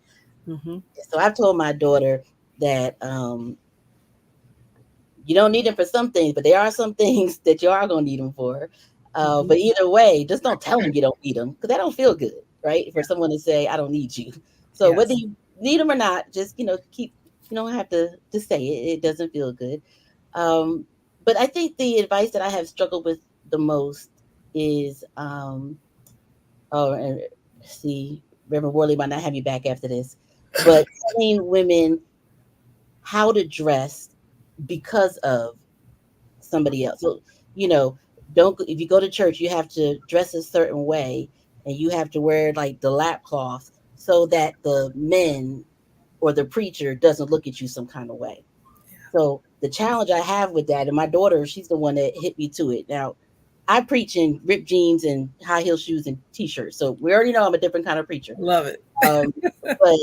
mm-hmm, So I've told my daughter that you don't need him for some things, but there are some things that you are going to need him for. mm-hmm. But either way, just don't tell him you don't need him because that don't feel good, right? For Yeah. someone to say, "I don't need you." So whether Yes. you need him or not, just keep. You don't have to say it. It doesn't feel good. Um, but I think the advice that I have struggled with the most is, oh, and see, Reverend Worley might not have you back after this, but telling women how to dress because of somebody else. So, you know, don't if you go to church, you have to dress a certain way and you have to wear like the lap cloth so that the men or the preacher doesn't look at you some kind of way. So the challenge I have with that, and my daughter, she's the one that hit me to it. Now, I preach in ripped jeans and high heel shoes and t-shirts. So we already know I'm a different kind of preacher. Love it. Um, but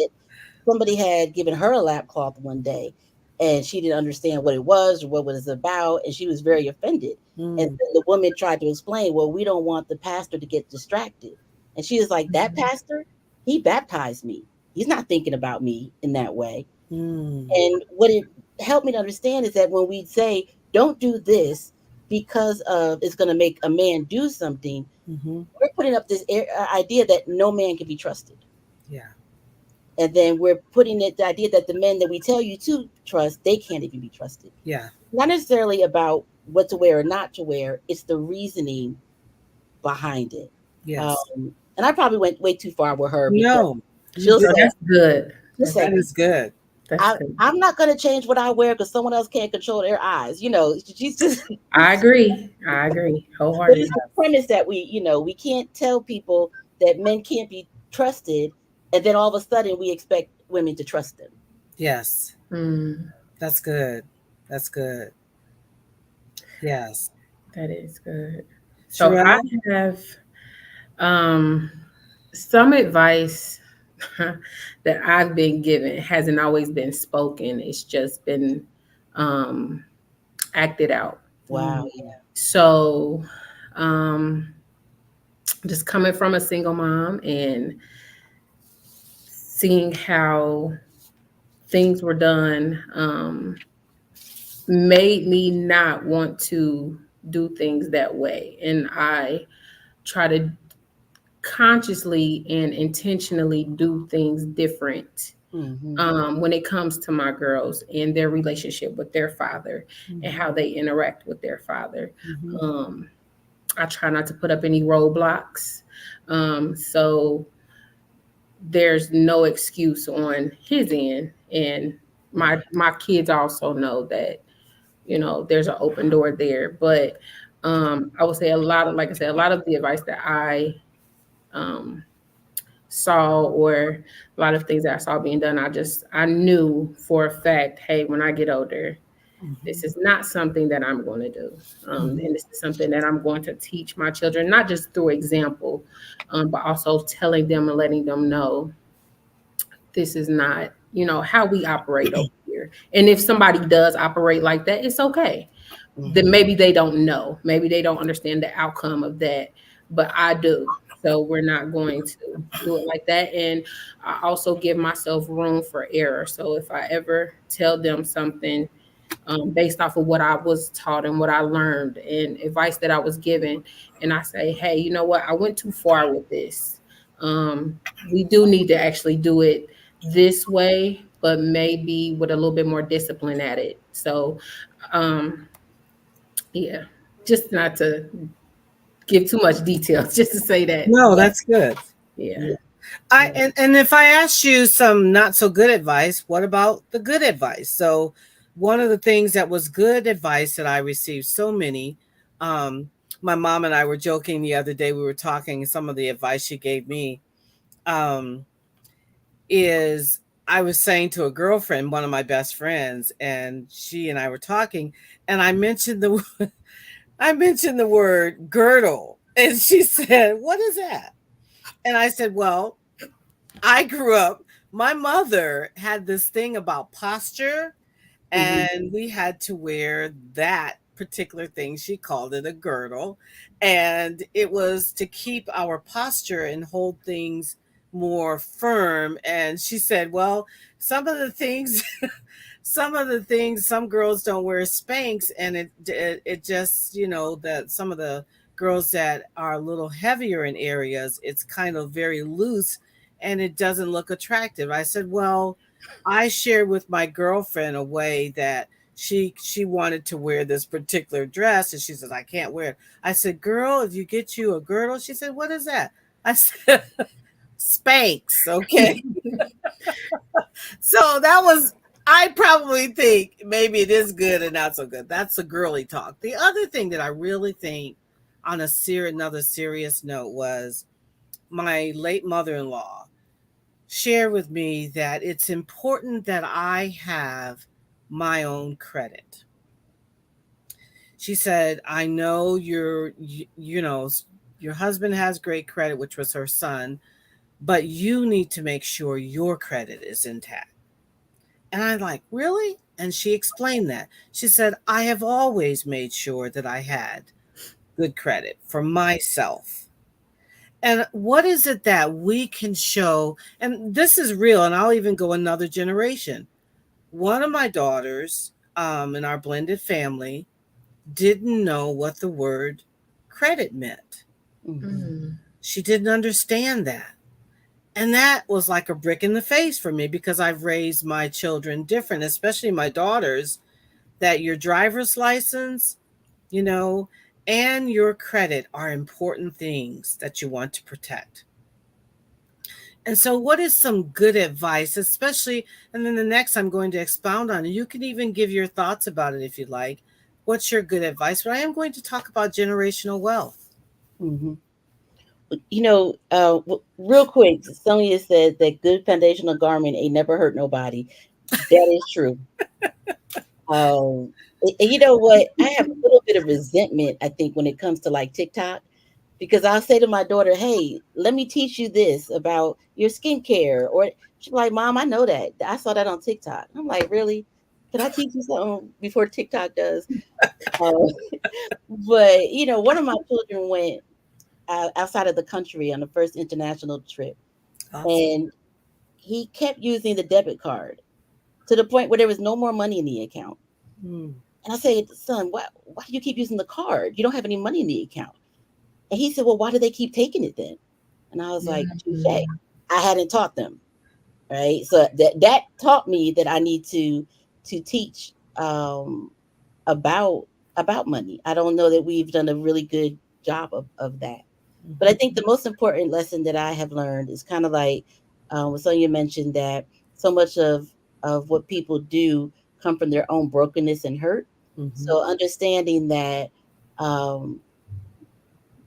somebody had given her a lap cloth one day and she didn't understand what it was or what it was about, and she was very offended. And Mm, then the woman tried to explain, well, we don't want the pastor to get distracted. And she was like, that Mhm. pastor, he baptized me. He's not thinking about me in that way. mm, And what it helped me to understand is that when we say, don't do this because of it's going to make a man do something, mm-hmm. we're putting up this idea that no man can be trusted. Yeah. And then we're putting it the idea that the men that we tell you to trust, they can't even be trusted. Yeah. Not necessarily about what to wear or not to wear, it's the reasoning behind it. Yes. And I probably went way too far with her because No, you she'll No, didn't. say, that's good. she'll That's That say, good. is good. That's good. I'm not going to change what I wear because someone else can't control their eyes. You know, she's just, I agree. I agree but it's wholeheartedly. the premise that we can't tell people that men can't be trusted. And then all of a sudden we expect women to trust them. Yes. Mm, That's good. That's good. Yes. that is good. So I Sherelle? have um, some advice that I've been given hasn't always been spoken. It's just been um, acted out. Wow. Mm, Yeah. So um, just coming from a single mom and seeing how things were done made me not want to do things that way. And I try to consciously and intentionally do things different Hmm. when it comes to my girls and their relationship with their father and mm-hmm, how they interact with their father. mm-hmm. Um, I try not to put up any roadblocks. So there's no excuse on his end. And my kids also know that, there's an open door there. But I would say a lot of, like I said, a lot of the advice that I um, saw, or a lot of things that I saw being done, I knew for a fact, hey, when I get older, this is not something that I'm going to do. Mm-hmm. And this is something that I'm going to teach my children, not just through example, but also telling them and letting them know this is not, how we operate over here. And if somebody does operate like that, it's okay. Then Hmm. maybe they don't know. Maybe they don't understand the outcome of that, but I do. So we're not going to do it like that. And I also give myself room for error. So if I ever tell them something based off of what I was taught and what I learned and advice that I was given, and I say, hey, you know what? I went too far with this. Um, we do need to actually do it this way, but maybe with a little bit more discipline at it. So, um, yeah, just not to give too much detail, just to say that. No, that's good. Yeah. Yeah. And if I ask you some not so good advice, what about the good advice? So one of the things that was good advice that I received so many, um, my mom and I were joking the other day, we were talking some of the advice she gave me, um, is I was saying to a girlfriend, one of my best friends, and she and I were talking, and I mentioned the word girdle, and she said, "What is that?" And I said, "Well, I grew up, my mother had this thing about posture, Hmm. and we had to wear that particular thing. She called it a girdle. And it was to keep our posture and hold things more firm. And she said, well, some of the things some girls don't wear Spanx, and it just, that some of the girls that are a little heavier in areas, it's kind of very loose and it doesn't look attractive. I said, well, I shared with my girlfriend a way that she wanted to wear this particular dress, and she says, I can't wear it. I said, girl, if you get you a girdle. She said, what is that? I said, Spanx. Okay. So that was, I probably think maybe it is good and not so good. That's a girly talk. The other thing that I really think on another serious note was my late mother-in-law shared with me that it's important that I have my own credit. She said, I know your husband has great credit, which was her son, but you need to make sure your credit is intact. And I'm like, really? And she explained that. She said, I have always made sure that I had good credit for myself. And what is it that we can show? And this is real, and I'll even go another generation. One of my daughters, in our blended family, didn't know what the word credit meant. Hmm. Mm. She didn't understand that. And that was like a brick in the face for me because I've raised my children different, especially my daughters, that your driver's license, you know, and your credit are important things that you want to protect. And so, what is some good advice, especially, and then the next I'm going to expound on it. You can even give your thoughts about it if you'd like. What's your good advice? But I am going to talk about generational wealth. Hmm. Real quick, Sonia said that good foundational garment ain't never hurt nobody. That is true. And you know what? I have a little bit of resentment, I think, when it comes to like TikTok, because I'll say to my daughter, "Hey, let me teach you this about your skincare," or she's like, "Mom, I know that. I saw that on TikTok." I'm like, "Really? Can I teach you something before TikTok does?" Uh, but one of my children went outside of the country on the first international trip, Awesome. and he kept using the debit card to the point where there was no more money in the account. Hmm. And I said, "Son, why do you keep using the card? You don't have any money in the account." And he said, "Well, why do they keep taking it then?" And I was like, "Touche." Mm. I hadn't taught them, right? So that taught me that I need to teach about money. I don't know that we've done a really good job of that. But I Mhm. think the most important lesson that I have learned is kind of like what Sonia mentioned, that so much of what people do come from their own brokenness and hurt. Mhm. So understanding that um,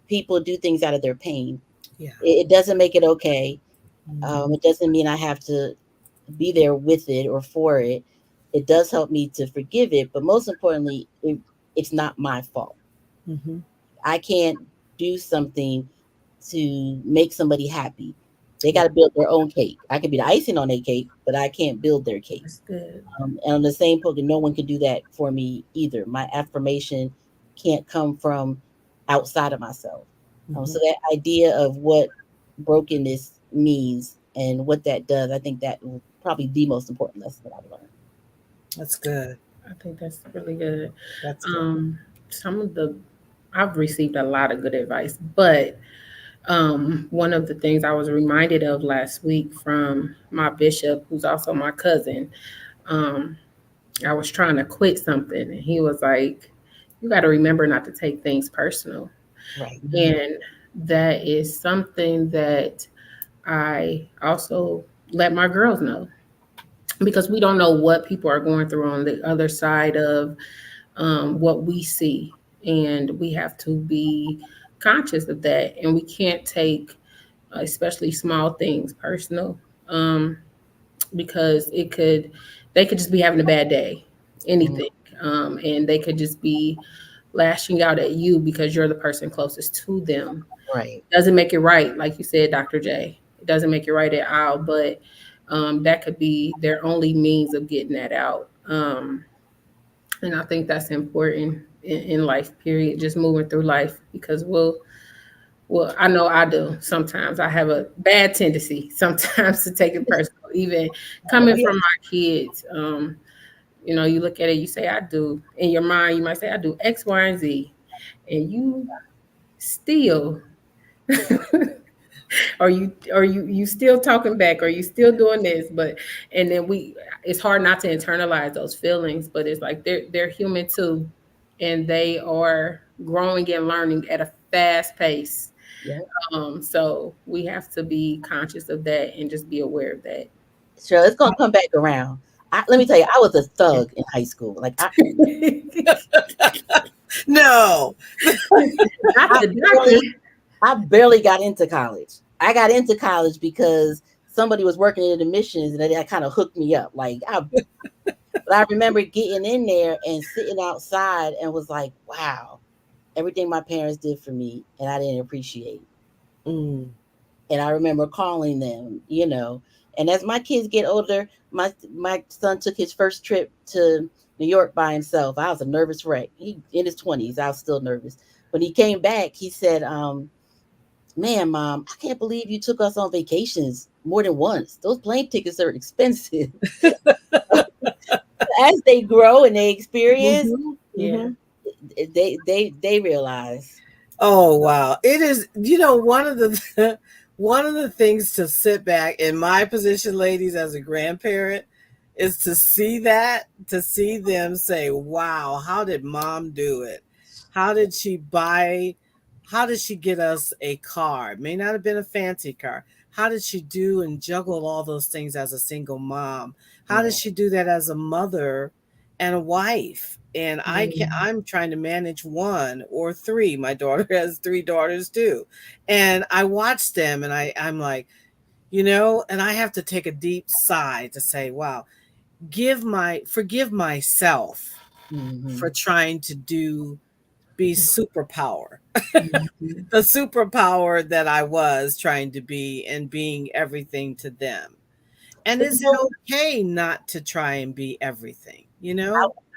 people do things out of their pain, Yeah. it doesn't make it okay. Mhm. It doesn't mean I have to be there with it or for it. It does help me to forgive it, but most importantly, it's not my fault. Mhm. I can't do something to make somebody happy. They got Yeah. to build their own cake. I could be the icing on their cake, but I can't build their cake. That's good. And on the same token, no one can do that for me either. My affirmation can't come from outside of myself. Mhm. So that idea of what brokenness means and what that does, I think that was probably the most important lesson that I've learned. That's good. I think that's really good. That's good. Um, some of the I've received a lot of good advice, but one of the things I was reminded of last week from my bishop, who's also my cousin, um, I was trying to quit something, and he was like, "You got to remember not to take things personal," Right. and that is something that I also let my girls know, because we don't know what people are going through on the other side of what we see. And we have to be conscious of that. And we can't take, especially small things, personal, um, because they could just be having a bad day, Mm, anything. And they could just be lashing out at you because you're the person closest to them. right. Doesn't make it right, like you said, Dr. J. It doesn't make it right at all, but that could be their only means of getting that out. And I think that's important in life, period, just moving through life, because well, I know I do. Sometimes I have a bad tendency sometimes to take it personal, even Oh, coming yeah. from my kids. You look at it, you say, I do. In your mind, you might say, I do X, Y, and Z. And you still or you still talking back, or you still doing this, but and then it's hard not to internalize those feelings, but it's like they're human too, and they are growing and learning at a fast pace. Yeah. So we have to be conscious of that and just be aware of that. Sure, it's gonna come back around. Let me tell you, I was a thug in high school. Like No. Not I the doctor. barely, I barely got into college. I got into college because somebody was working in admissions, and that kind of hooked me up. But I remember getting in there and sitting outside and was like, wow, everything my parents did for me, and I didn't appreciate. Mm. And I remember calling them. And as my kids get older, my son took his first trip to New York by himself. I was a nervous wreck. He in his 20s, I was still nervous. When he came back, he said, "Man, Mom, I can't believe you took us on vacations more than once. Those plane tickets are expensive." As they grow and they experience, Yeah. they realize. Oh wow. It is, one of the one of the things to sit back in my position, ladies, as a grandparent, is to see them say, wow, how did mom do it? How did she buy how did she get us a car? It may not have been a fancy car. How did she do and juggle all those things as a single mom? How did Yeah. she do that as a mother and a wife? And Mhm. I'm trying to manage one or three. My daughter has three daughters too. And I watch them and I'm like, and I have to take a deep sigh to say, wow, forgive myself for Hmm. trying to be superpower. Mhm. The superpower that I was trying to be and being everything to them. And But is it okay not to try and be everything,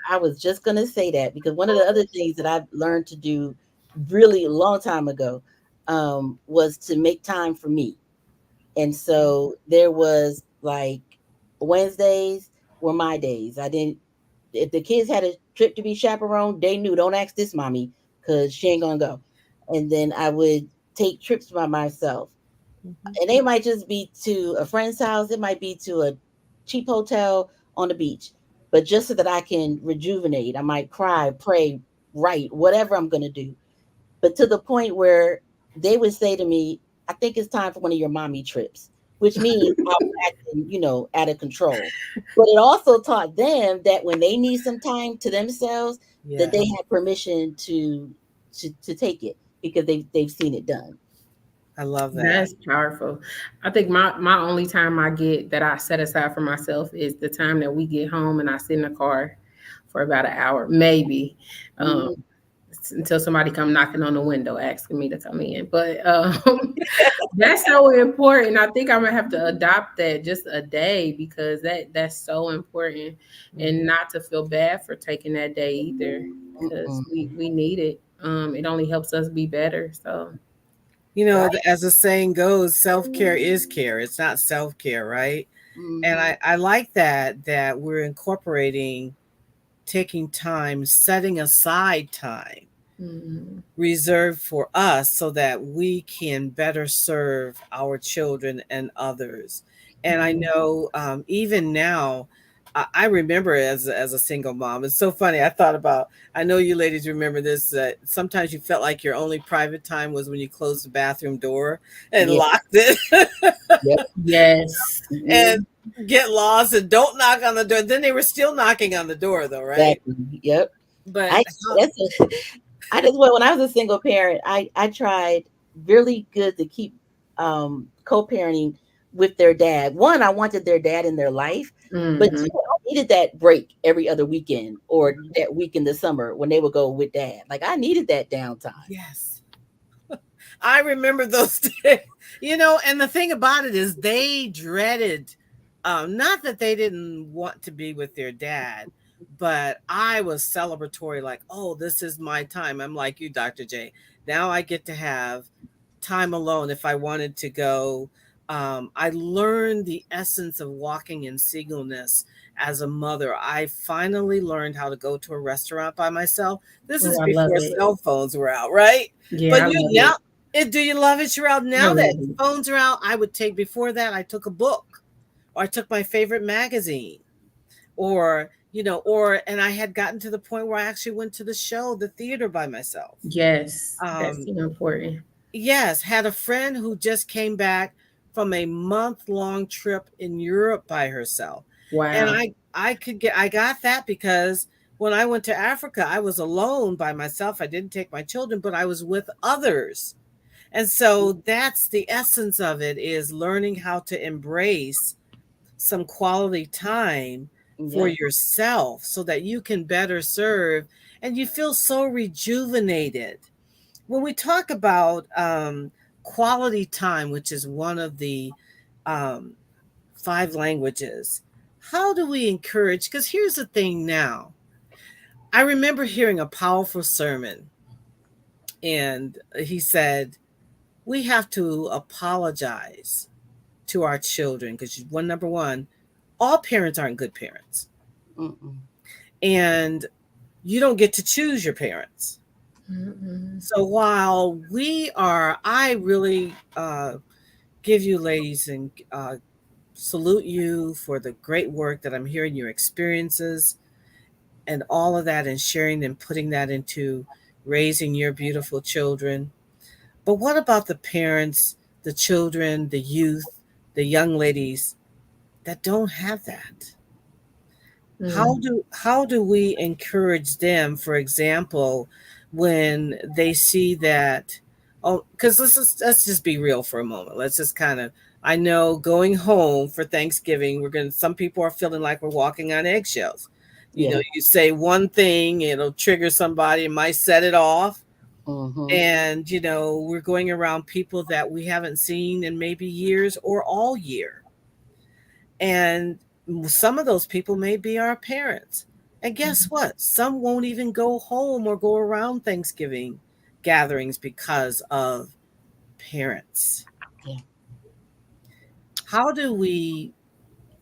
I was just gonna say that because one of the other things that I've learned to do really a long time ago was to make time for me. And so there was like Wednesdays were my days. I didn't If the kids had a trip to be chaperoned, they knew don't ask this mommy because she ain't gonna go. And then I would take trips by myself. Mhm. And they might just be to a friend's house, it might be to a cheap hotel on the beach. But just so that I can rejuvenate, I might cry, pray, write, whatever I'm gonna do. But to the point where they would say to me, I think it's time for one of your mommy trips, which means I was acting, out of control. But it also taught them that when they need some time to themselves, that they Yes, had permission to take it because they've seen it done. I love that. That's powerful. I think my only time I get that I set aside for myself is the time that we get home and I sit in the car for about an hour, maybe, um, Mhm. until somebody come knocking on the window asking me to come in. But that's so important. I think I'm gonna have to adopt that just a day, because that's so important, and Mhm. not to feel bad for taking that day either, because Mm-mm. we need it. It only helps us be better. So. Right. As the saying goes, self-care is care. It's not self-care, right? And Hmm. I like that we're incorporating taking time, setting aside time Mhm. reserved for us so that we can better serve our children and others. And I Hmm. know even now, I remember as a single mom. It's so funny. I thought about. I know you ladies remember this. Sometimes you felt like your only private time was when you closed the bathroom door and Yeah. locked it, Yep. Yes. and Mhm. get lost and don't knock on the door. Then they were still knocking on the door, though, right? Exactly. Yep. But I that's a, I just when I was a single parent, I tried really good to keep co-parenting with their dad. One, I wanted their dad in their life, but Hmm. two, I needed that break every other weekend or that week in the summer when they would go with dad. Like I needed that downtime. yes, I remember those days. And the thing about it is they dreaded, not that they didn't want to be with their dad, but I was celebratory, like, oh, this is my time. I'm like you, Dr. J. Now I get to have time alone if I wanted to go. I learned the essence of walking in singleness as a mother. I finally learned how to go to a restaurant by myself. This Oh, is I love before it. cell phones were out, right? But Yeah, I you love now, it. do you love it, Sherelle? I Now that love it. phones are out, I would take before that. I took a book, or I took my favorite magazine, or and I had gotten to the point where I actually went to the show, the theater by myself. Yes, that's Um, so important. Yes, had a friend who just came back from a month-long trip in Europe by herself. And Wow. I got that because when I went to Africa, I was alone by myself. I didn't take my children, but I was with others. And so that's the essence of it, is learning how to embrace some quality time for Yeah. yourself so that you can better serve and you feel so rejuvenated. When we talk about quality time, which is one of the um, five languages, how do we encourage? Because here's the thing now. I remember hearing a powerful sermon, and he said, we have to apologize to our children because, number one, all parents aren't good parents. Mm-mm. And you don't get to choose your parents. Mm-mm. So while I really give you ladies and salute you for the great work that I'm hearing, your experiences and all of that, and sharing and putting that into raising your beautiful children. But what about the parents, the children, the youth, the young ladies that don't have that? Mm. How do we encourage them, for example, when they see that? Oh, because let's just be real for a moment. Let's just kind of, I know going home for Thanksgiving, some people are feeling like we're walking on eggshells. Yeah. You say one thing, it'll trigger somebody, it might set it off. Mm-hmm. And we're going around people that we haven't seen in maybe years or all year. And some of those people may be our parents. And guess what? Some won't even go home or go around Thanksgiving gatherings because of parents. Yeah. How do we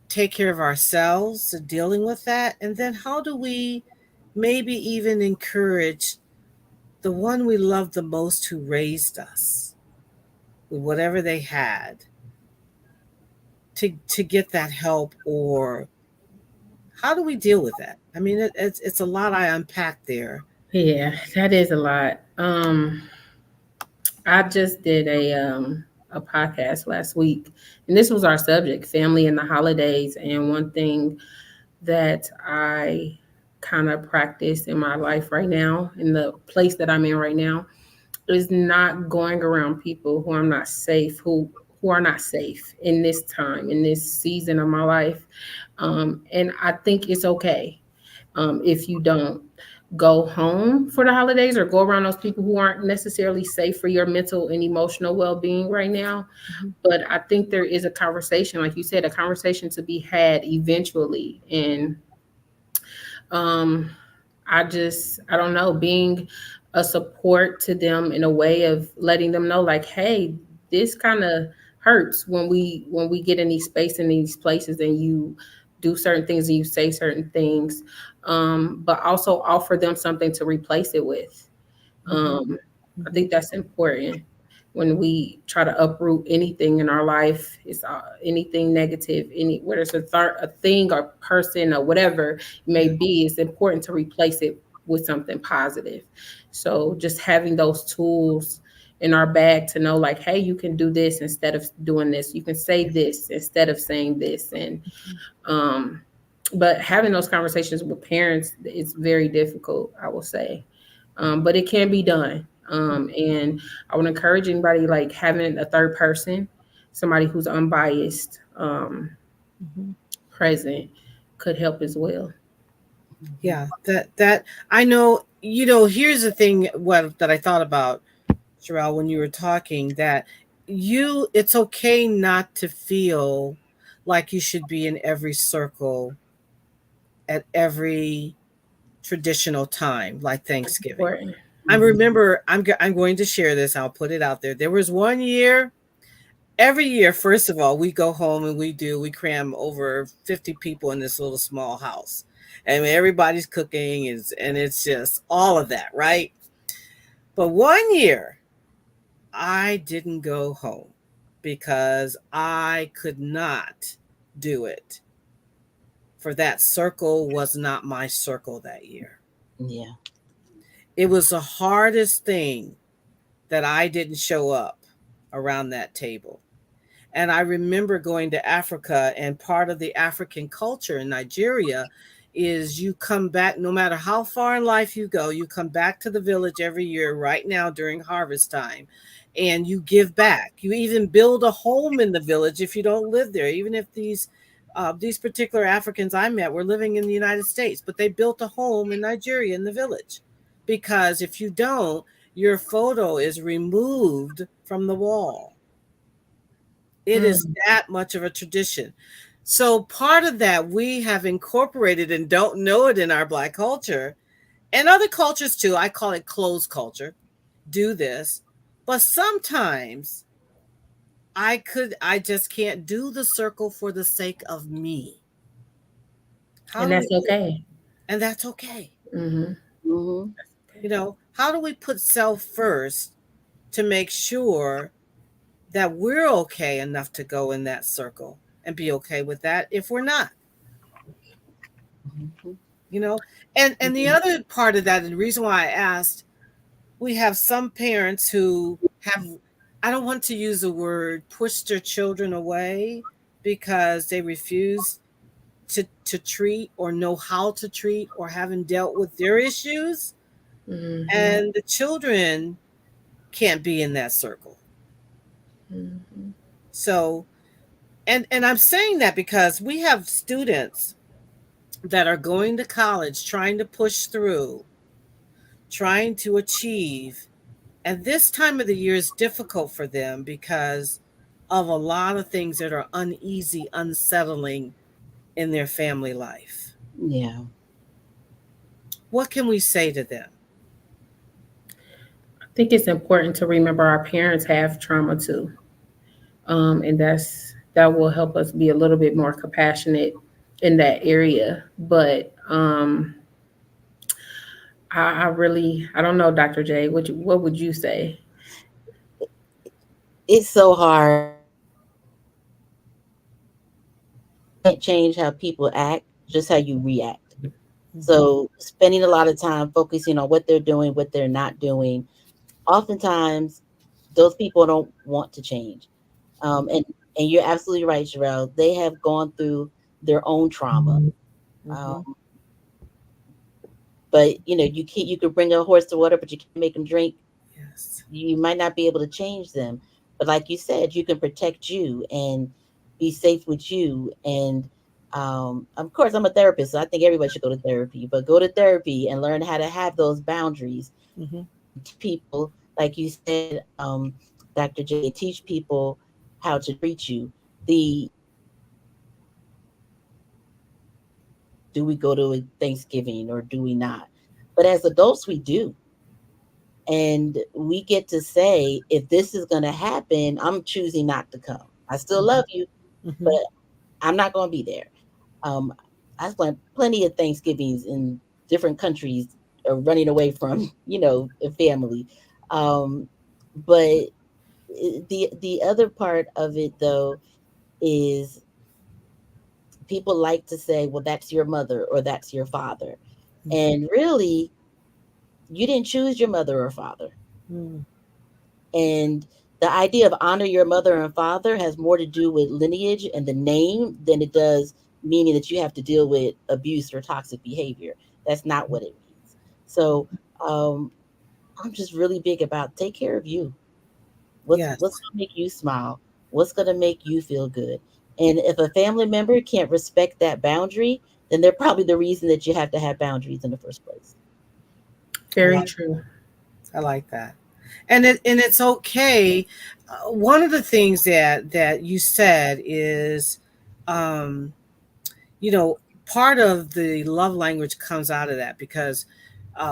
take care of ourselves dealing with that? And then how do we maybe even encourage the one we love the most who raised us with whatever they had to get that help, or how do we deal with that? I mean, it's a lot I unpacked there. Yeah, that is a lot. I just did a podcast last week, and this was our subject, family and the holidays. And one thing that I kind of practice in my life right now, in the place that I'm in right now, is not going around people who I'm not safe, who are not safe in this time, in this season of my life. And I think it's okay if you don't go home for the holidays or go around those people who aren't necessarily safe for your mental and emotional well-being right now. Mhm. But I think there is a conversation, like you said, a conversation to be had eventually. And um, I don't know, being a support to them in a way of letting them know, like, hey, this kind of hurts when we get in these space in these places and you do certain things and you say certain things, but also offer them something to replace it with. Mhm. Um, I Mhm. think that's important. when we try to uproot anything in our life, it's anything negative, any whether it's a thing or person or whatever it may be, it's important to replace it with something positive. So just having those tools in our bag to know, like, hey, you can do this instead of doing this, you can say this instead of saying this. And um but having those conversations with parents, it's very difficult, I will say. But it can be done. And I would encourage anybody, like having a third person, somebody who's unbiased, Mhm. present, could help as well. Yeah, that I know. Here's the thing. What that I thought about, Sherelle, when you were talking, that it's okay not to feel like you should be in every circle at every traditional time, like That's Thanksgiving. important. I Mhm. remember. I'm going to share this. I'll put it out there. There was one year. Every year, first of all, we go home and we cram over 50 people in this little small house. And everybody's cooking and it's just all of that, right? But one year, I didn't go home because I could not do it. For that circle was not my circle that year. Yeah. It was the hardest thing that I didn't show up around that table. And I remember going to Africa, and part of the African culture in Nigeria is you come back, no matter how far in life you go, you come back to the village every year, right now during harvest time, and you give back. You even build a home in the village if you don't live there, even if these particular Africans I met were living in the United States, but they built a home in Nigeria in the village. Because if you don't, your photo is removed from the wall. It is Mm. that much of a tradition. So part of that we have incorporated and don't know it in our Black culture, and other cultures too. I call it closed culture. Do this, but sometimes I just can't do the circle for the sake of me. How And do we that's do it? okay. And that's okay. Hmm. Mhm. How do we put self first to make sure that we're okay enough to go in that circle and be okay with that if we're not? Mhm. you know and the other part of that, and the reason why I asked, we have some parents who have, I don't want to use the word push their children away because they refuse to treat or know how to treat or haven't dealt with their issues, Hmm. and the children can't be in that circle. Hmm. So, and I'm saying that because we have students that are going to college trying to push through, trying to achieve. And this time of the year is difficult for them because of a lot of things that are uneasy, unsettling in their family life. Yeah. What can we say to them? I think it's important to remember our parents have trauma too. And that will help us be a little bit more compassionate in that area. But I really, I don't know, Dr. J. What would you say? It's so hard. Can't change how people act, just how you react. Mm-hmm. So spending a lot of time focusing on what they're doing, what they're not doing. Oftentimes, those people don't want to change. And you're absolutely right, Sherelle. They have gone through their own trauma. Mm-hmm. Um, but you could bring a horse to water, but you can't make them drink. Yes. You might not be able to change them, but like you said, you can protect you and be safe with you. And of course, I'm a therapist, so I think everybody should go to therapy. But go to therapy and learn how to have those boundaries. Mm-hmm. Teach people, like you said, Dr. J, teach people how to treat you. The Do we go to a Thanksgiving or do we not? But as adults, we do. And we get to say, if this is going to happen, I'm choosing not to come. I still love you, but Mm-hmm. I'm not going to be there. Um, I spent plenty of Thanksgivings in different countries, running away from, a family. Um, but The other part of it though is people like to say, well, that's your mother or that's your father. And really, you didn't choose your mother or father. Mm. And the idea of honor your mother and father has more to do with lineage and the name than it does meaning that you have to deal with abuse or toxic behavior. That's not what it means. So um, I'm just really big about take care of you. What's Yes. gonna make you smile? What's gonna make you feel good? And if a family member can't respect that boundary, then they're probably the reason that you have to have boundaries in the first place. I Very like true. I like that. And it's okay. One of the things that you said is, um, you know, part of the love language comes out of that because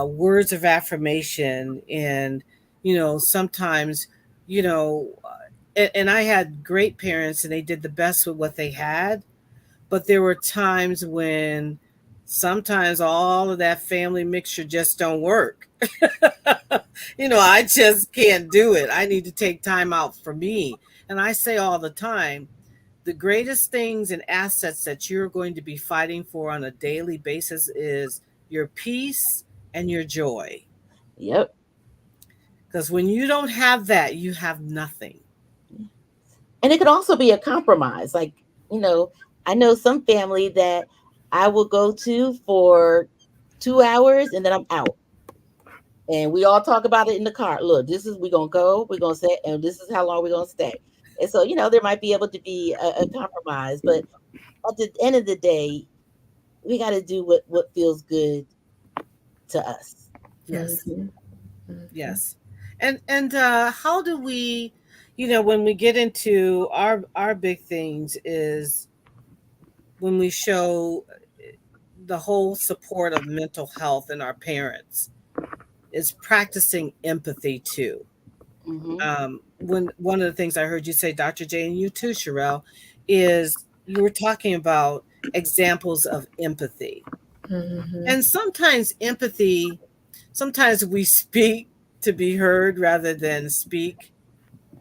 words of affirmation and sometimes you know and I had great parents and they did the best with what they had, but there were times when sometimes all of that family mixture just don't work. I just can't do it. I need to take time out for me. And I say all the time, the greatest things and assets that you're going to be fighting for on a daily basis is your peace and your joy. Yep. Because when you don't have that, you have nothing. And it could also be a compromise. Like, you know, I know some family that I will go to for 2 hours and then I'm out. And we all talk about it in the car. Look, this is we gonna go, we're gonna stay, and this is how long we're gonna stay. And so, there might be able to be a compromise, but at the end of the day, we got to do what feels good to us. Yes, Mhm. yes. And how do we, when we get into our big things is when we show the whole support of mental health in our parents is practicing empathy too. Hmm. When one of the things I heard you say, Dr. J, and you too, Sherelle, is you were talking about examples of empathy. Mhm. And sometimes we speak to be heard rather than speak.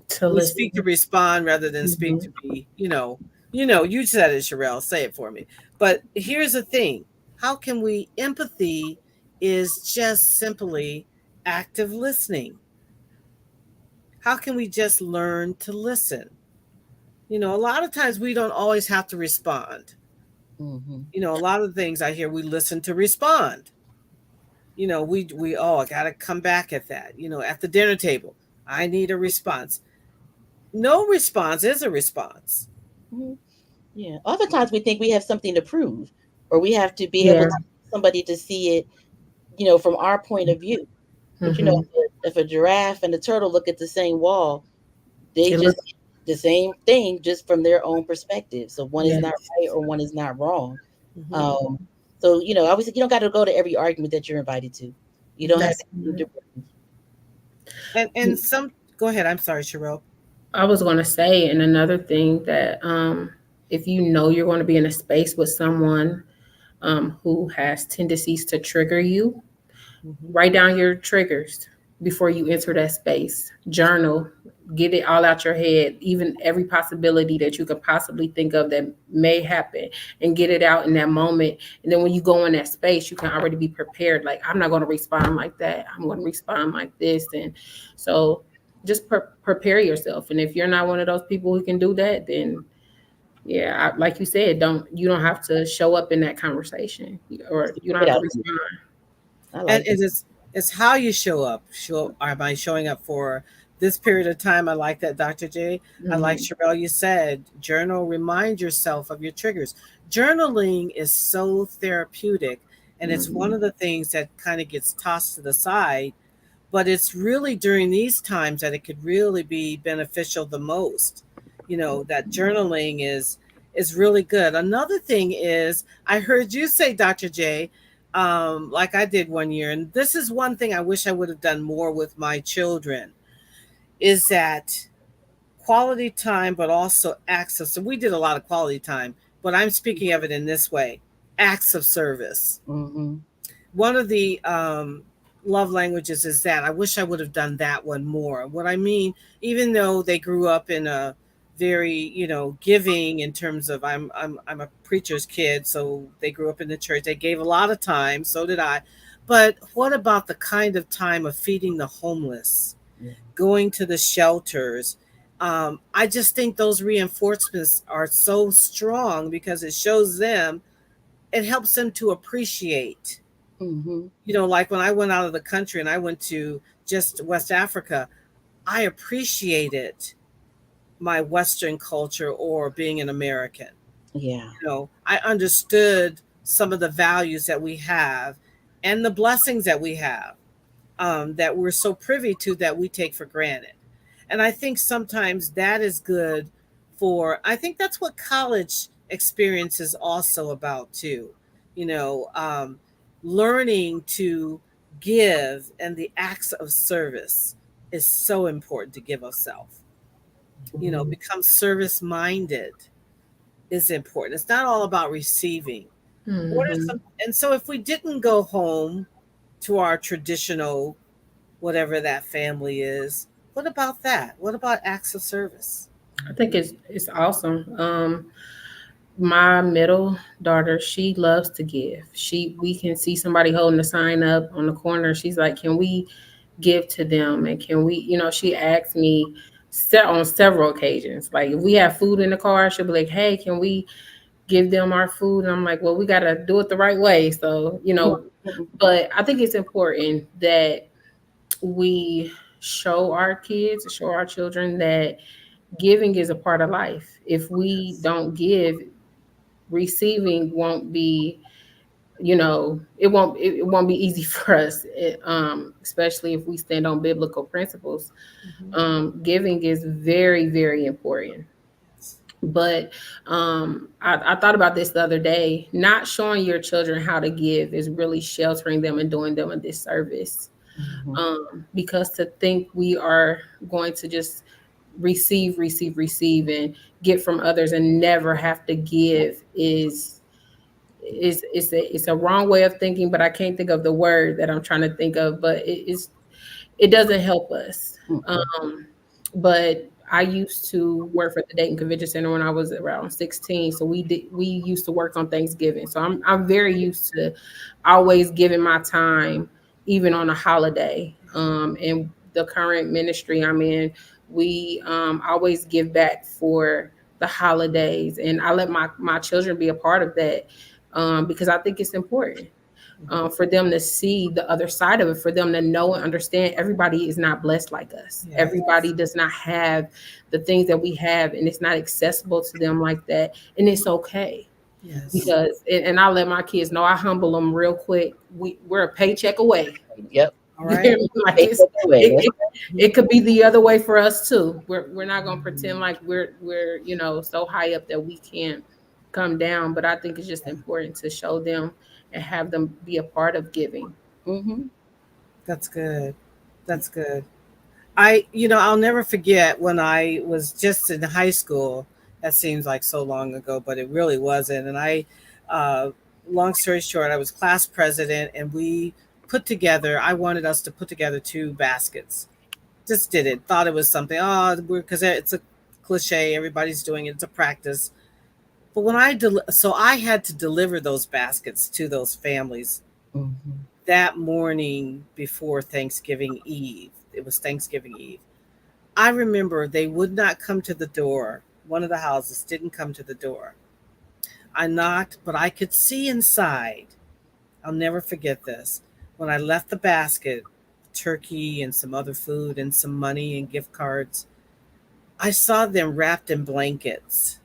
To We speak to listen. respond rather than speak to Mhm. be, you said it, Sherelle, say it for me. But here's the thing. How can we empathy is just simply active listening. How can we just learn to listen? A lot of times we don't always have to respond. Hmm. A lot of the things I hear, we listen to respond. We oh, I got to come back at that. At the dinner table, I need a response. No response is a response. Hmm. Yeah. Oftentimes we think we have something to prove, or we have to be able Yeah. to somebody to see it, from our point of view. But Mhm. if a giraffe and a turtle look at the same wall, they It just looks. see the same thing just from their own perspective. So one is not Yes. right or one is not wrong. Hmm. Um, so I always say you don't got to go to every argument that you're invited to. You don't have That's. anything to prove. And some go ahead. I'm sorry, Cheryl. I was going to say, and another thing that if you know you're going to be in a space with someone who has tendencies to trigger you, Hmm. write down your triggers before you enter that space. Journal, get it all out your head, even every possibility that you could possibly think of that may happen, and get it out in that moment. And then when you go in that space, you can already be prepared. Like, I'm not going to respond like that. I'm going to respond like this. And so just prepare yourself. And if you're not one of those people who can do that, then yeah, like you said, you don't have to show up in that conversation, or you don't Get have to out. respond. I And like it. it's how you show up. Am I showing up for this period of time? I like that, Dr. J. I like Mhm. Sherelle. You said journal. Remind yourself of your triggers. Journaling is so therapeutic, and it's one Mhm. of the things that kind of gets tossed to the side. But it's really during these times that it could really be beneficial the most. That journaling is really good. Another thing is I heard you say, Dr. J, like I did one year, and this is one thing I wish I would have done more with my children, is that quality time, but also acts of. So we did a lot of quality time, but I'm speaking of it in this way: acts of service. Hmm. One of the love languages is that I wish I would have done that one more. What I mean, even though they grew up in a very, giving in terms of I'm a preacher's kid, so they grew up in the church. They gave a lot of time, so did I. But what about the kind of time of feeding the homeless, Yeah. going to the shelters? I just think those reinforcements are so strong because it shows them, it helps them to appreciate. Mm-hmm. Like when I went out of the country and I went to just West Africa, I appreciated my Western culture or being an American. Yeah. I understood some of the values that we have and the blessings that we have, that we're so privy to that we take for granted. And I think sometimes that is good I think that's what college experience is also about too. You know, um, Learning to give and the acts of service is so important to give of self. Become service minded is important. It's not all about receiving. What are Hmm. some, and so if we didn't go home to our traditional, whatever that family is, what about that? What about acts of service? I think it's awesome. My middle daughter, she loves to give. We can see somebody holding a sign up on the corner. She's like, "Can we give to them?" And can we, she asked me on several occasions. Like if we have food in the car, she'll be like, "Hey, can we give them our food?" And I'm like, "Well, we got to do it the right way." So, but I think it's important that we show our children that giving is a part of life. If we don't give, receiving won't be, it won't be easy for us, especially if we stand on biblical principles. Mhm. Giving is very, very important. Yes. But I thought about this the other day. Not showing your children how to give is really sheltering them and doing them a disservice. Mm-hmm. Because to think we are going to just receive, receive, receive, and get from others and never have to give is a wrong way of thinking. But I can't think of the word that I'm trying to think of. But it doesn't help us. Mm-mm. But I used to work for the Dayton Convention Center when I was around 16. So we used to work on Thanksgiving. So I'm very used to always giving my time, even on a holiday. And the current ministry I'm in, we always give back for the holidays, and I let my children be a part of that, because I think it's important, for them to see the other side of it, for them to know and understand everybody is not blessed like us. Yes. Everybody does not have the things that we have, and it's not accessible to them like that. And it's okay, Yes. because, and I let my kids know, I humble them real quick. We're a paycheck away. Yep. All You right. hear me? Like Take that away. it, it, it could be the other way for us too. We're not gonna pretend like we're so high up that we can't come down. But I think it's just important to show them and have them be a part of giving. Mm-hmm. That's good. That's good. I'll never forget when I was just in high school. That seems like so long ago, but it really wasn't. And uh, long story short, I was class president, and I wanted us to put together two baskets. Just did it. Thought it was something. Oh, because it's a cliche. Everybody's doing it. It's a practice. But so I had to deliver those baskets to those families Mm-hmm. that morning before Thanksgiving Eve. It was Thanksgiving Eve. I remember they would not come to the door. One of the houses didn't come to the door. I knocked, but I could see inside. I'll never forget this. When I left the basket, turkey and some other food and some money and gift cards, I saw them wrapped in blankets,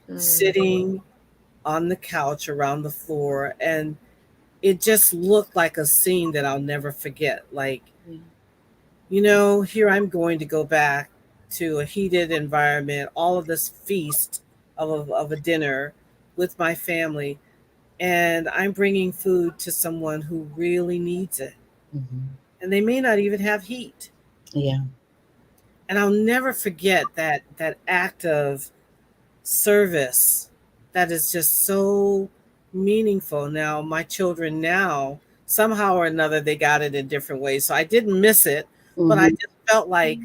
Mm. sitting on the couch around the floor. And it just looked like a scene that I'll never forget. Like, here I'm going to go back to a heated environment, all of this feast of a dinner with my family, and I'm bringing food to someone who really needs it. Mm-hmm. And they may not even have heat. Yeah. And I'll never forget that act of service that is just so meaningful. Now, my children now somehow or another they got it in different ways. So I didn't miss it, but I Mm-hmm. just felt like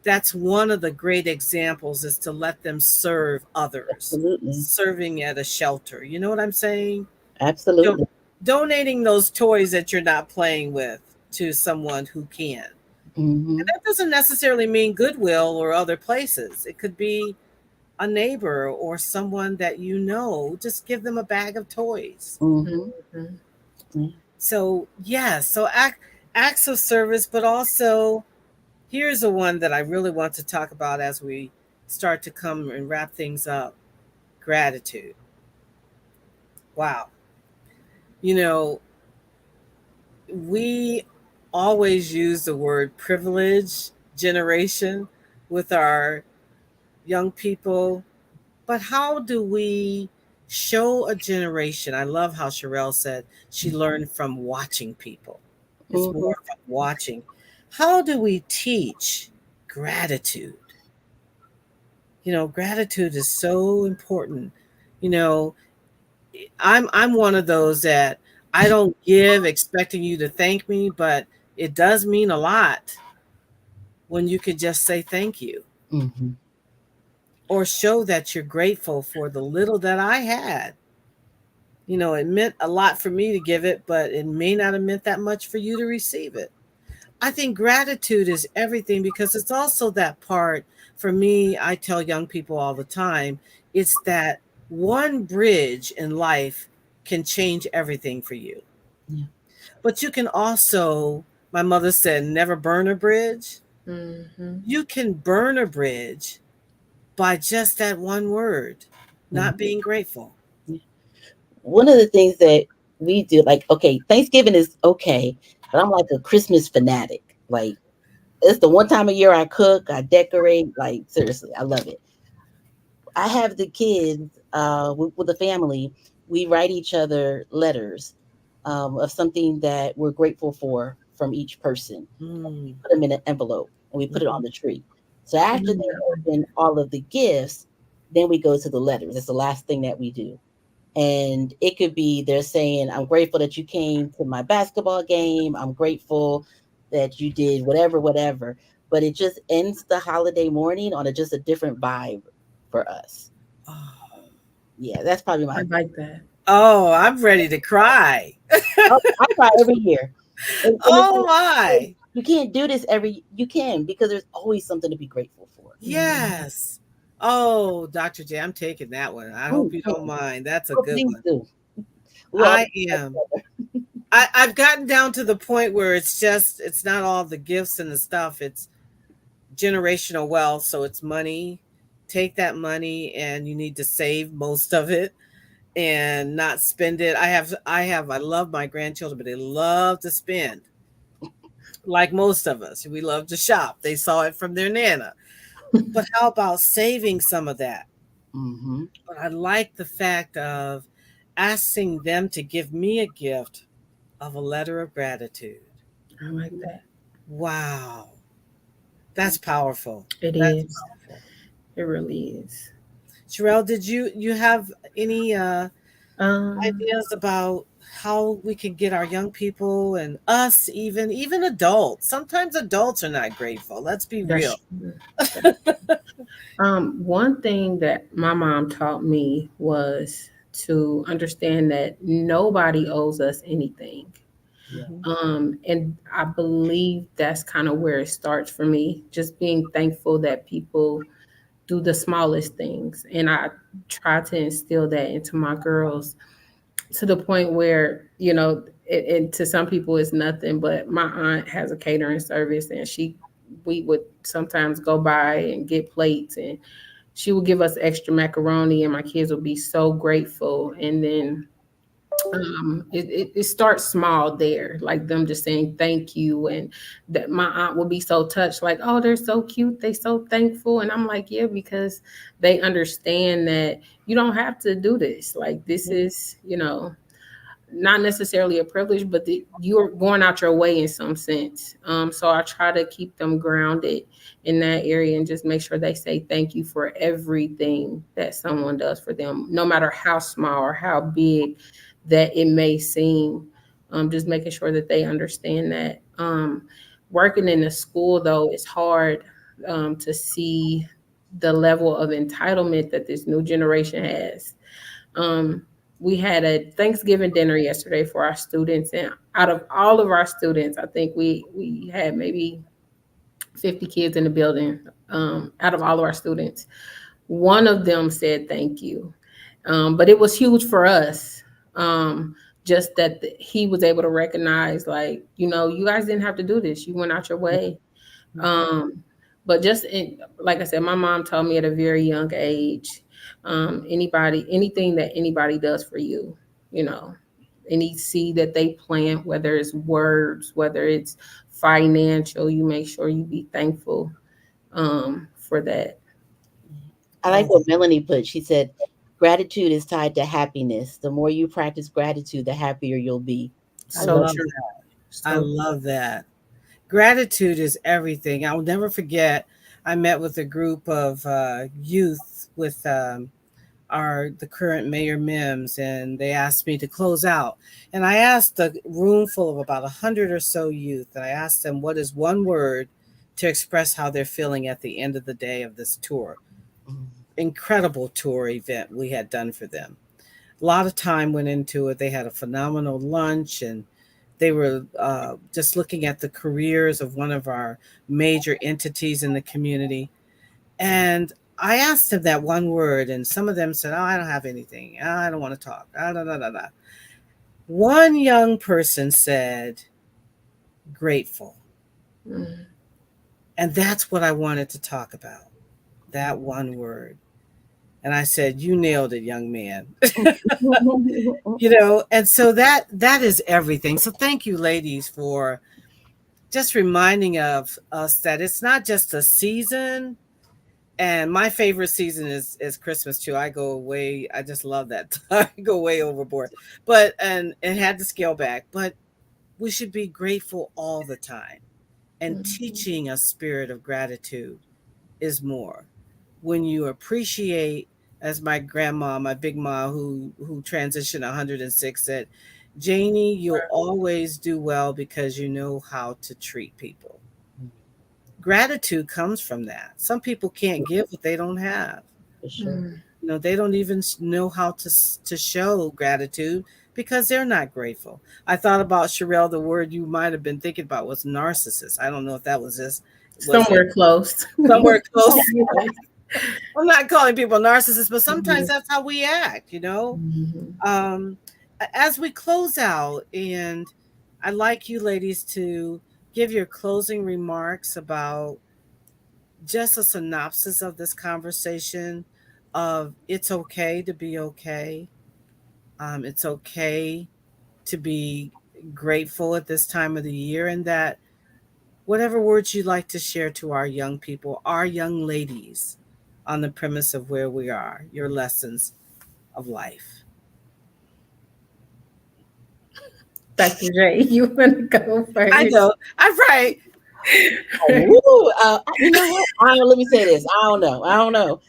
that's one of the great examples is to let them serve others, Absolutely. serving at a shelter. You know what I'm saying? Do- Absolutely. Donating those toys that you're not playing with to someone who can. And Mm-hmm. that doesn't necessarily mean Goodwill or other places. It could be a neighbor or someone that you know. Just give them a bag of toys. Mm-hmm. Mhm. Yeah. So, yes, so acts of service, but also here's the one that I really want to talk about as we start to come and wrap things up: gratitude. Wow. You know, we always use the word privilege generation with our young people, but how do we show a generation? I love how Sherelle said she learned from watching people. It's Mm-hmm. more from watching. How do we teach gratitude? Gratitude is so important. You know, I'm one of those that I don't give expecting you to thank me, but it does mean a lot when you could just say thank you Mm-hmm. or show that you're grateful for the little that I had. It meant a lot for me to give it, but it may not have meant that much for you to receive it. I think gratitude is everything because it's also that part for me. I tell young people all the time it's that one bridge in life can change everything for you. Yeah. But you can also, my mother said, never burn a bridge. Mhm. You can burn a bridge by just that one word, Mm-hmm. not being grateful. Yeah. One of the things that we do, like, okay, Thanksgiving is okay, but I'm like a Christmas fanatic. Like, it's the one time a year I cook, I decorate. Like, seriously, I love it. I have the kids with the family. We write each other letters of something that we're grateful for from each person. We Mm. put them in an envelope and we put it on Mhm. the tree. So I after love they that one. open all of the gifts, then we go to the letters. It's the last thing that we do. And it could be they're saying, I'm grateful that you came to my basketball game. I'm grateful that you did whatever, whatever. But it just ends the holiday morning on just a different vibe for us. Oh. Yeah, that's probably I my. like that. Oh, I'm ready to cry. I cry every year, and it's Oh like, my. you can't do this every. You can because there's always something to be grateful for. Mhm. Yes. Oh, Dr. J, I'm taking that one. I hope Mm, you don't mm. mind. That's a Oh, good please one. do. We all I am. I've gotten down to the point where it's not all the gifts and the stuff. It's generational wealth. So it's money. Take that money and you need to save most of it and not spend it. I love my grandchildren, but they love to spend. Like most of us, we love to shop. They saw it from their nana. But how about saving some of that? Mm-hmm. But I like the fact of asking them to give me a gift of a letter of gratitude. I like that. Wow. That's powerful. It That's is. powerful. It really is. Sherelle, did you have any Um, ideas about how we can get our young people and us, even adults? Sometimes adults are not grateful. Let's be real. that's true. One thing that my mom taught me was to understand that nobody owes us anything. Yeah. Mhm. And I believe that's kind of where it starts for me, just being thankful that people do the smallest things. And I try to instill that into my girls to the point where, and to some people it's nothing, but my aunt has a catering service and we would sometimes go by and get plates and she would give us extra macaroni and my kids would be so grateful. And then it starts small there, like them just saying thank you, and that my aunt will be so touched, like, oh, they're so cute, they so thankful, and I'm like, yeah, because they understand that you don't have to do this. Like, this is, not necessarily a privilege, but you're going out your way in some sense. So I try to keep them grounded in that area and just make sure they say thank you for everything that someone does for them, no matter how small or how big that it may seem. just making sure that they understand that. Working in a school, though, it's hard to see the level of entitlement that this new generation has. Um, we had a Thanksgiving dinner yesterday for our students, and out of all of our students, I think we had maybe 50 kids in the building. Out of all of our students, one of them said thank you, but it was huge for us. Just that he was able to recognize, like, you guys didn't have to do this. You went out your way. Um, but like I said, my mom told me at a very young age, anything that anybody does for you, you know, any seed that they plant, whether it's words, whether it's financial, you make sure you be thankful for that. I like what Melanie put. She said, gratitude is tied to happiness. The more you practice gratitude, the happier you'll be. I I So love love true. I So love that. Gratitude is everything. I'll never forget. I met with a group of youth with the current Mayor Mims, and they asked me to close out. And I asked a room full of about 100 or so youth, and I asked them what is one word to express how they're feeling at the end of the day of this tour. Mhm. Incredible tour event we had done for them. A lot of time went into it. They had a phenomenal lunch, and they were just looking at the careers of one of our major entities in the community. And I asked them that one word, and some of them said, "Oh, I don't have anything. I don't want to talk." Ah, da, da, da, da. One young person said, "Grateful." mm. And that's what I wanted to talk about, that one word. And I said, "You nailed it, young man." And so that is everything. So thank you, ladies, for just reminding of us that it's not just a season. And my favorite season is Christmas too. I go way. I just love that. I go way overboard, but and had to scale back. But we should be grateful all the time. And Mhm. teaching a spirit of gratitude is more when you appreciate, as my grandma, my big ma, who transitioned 106, said, "Janie, you'll always do well because you know how to treat people." Gratitude comes from that. Some people can't give what they don't have. For sure. Mm. They don't even know how to show gratitude because they're not grateful. I thought about, Sherelle, the word you might have been thinking about was narcissist. I don't know if that was it Somewhere close. somewhere close. I'm not calling people narcissists, but sometimes that's how we act. Mhm. Um, as we close out, and I'd like you ladies to give your closing remarks about just a synopsis of this conversation of it's okay to be okay. It's okay to be grateful at this time of the year, and that whatever words you'd like to share to our young people, our young ladies, on the premise of where we are, your lessons of life. Dr. J, you want to go I first? know. I'm right. Woo, you know what? Let me say this. I don't know. I don't know.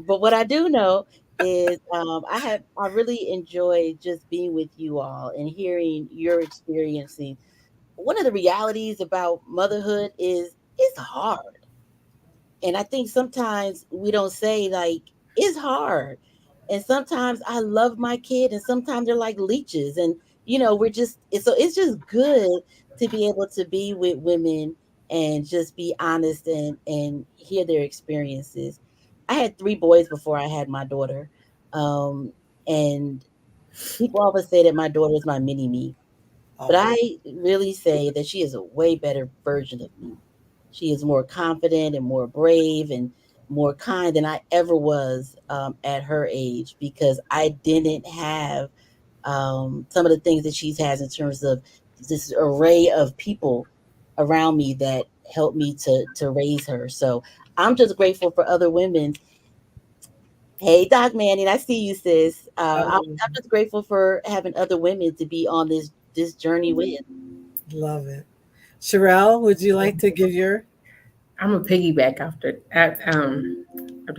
But what I do know is I really enjoy just being with you all and hearing your experiencing. One of the realities about motherhood is it's hard. And I think sometimes we don't say like it's hard. And sometimes I love my kid and sometimes they're like leeches. And it's just good to be able to be with women and just be honest and hear their experiences. I had three boys before I had my daughter. Um and people always say that my daughter is my mini me. But Oh, I really say that she is a way better version of me. She is more confident and more brave and more kind than I ever was at her age because I didn't have some of the things that she's has in terms of this array of people around me that helped me to raise her. So I'm just grateful for other women. Hey, Doc Manning, I see you, sis. oh, I'm just grateful for having other women to be on this journey with. love it. Sherelle, would you like to give your? I'm a piggyback after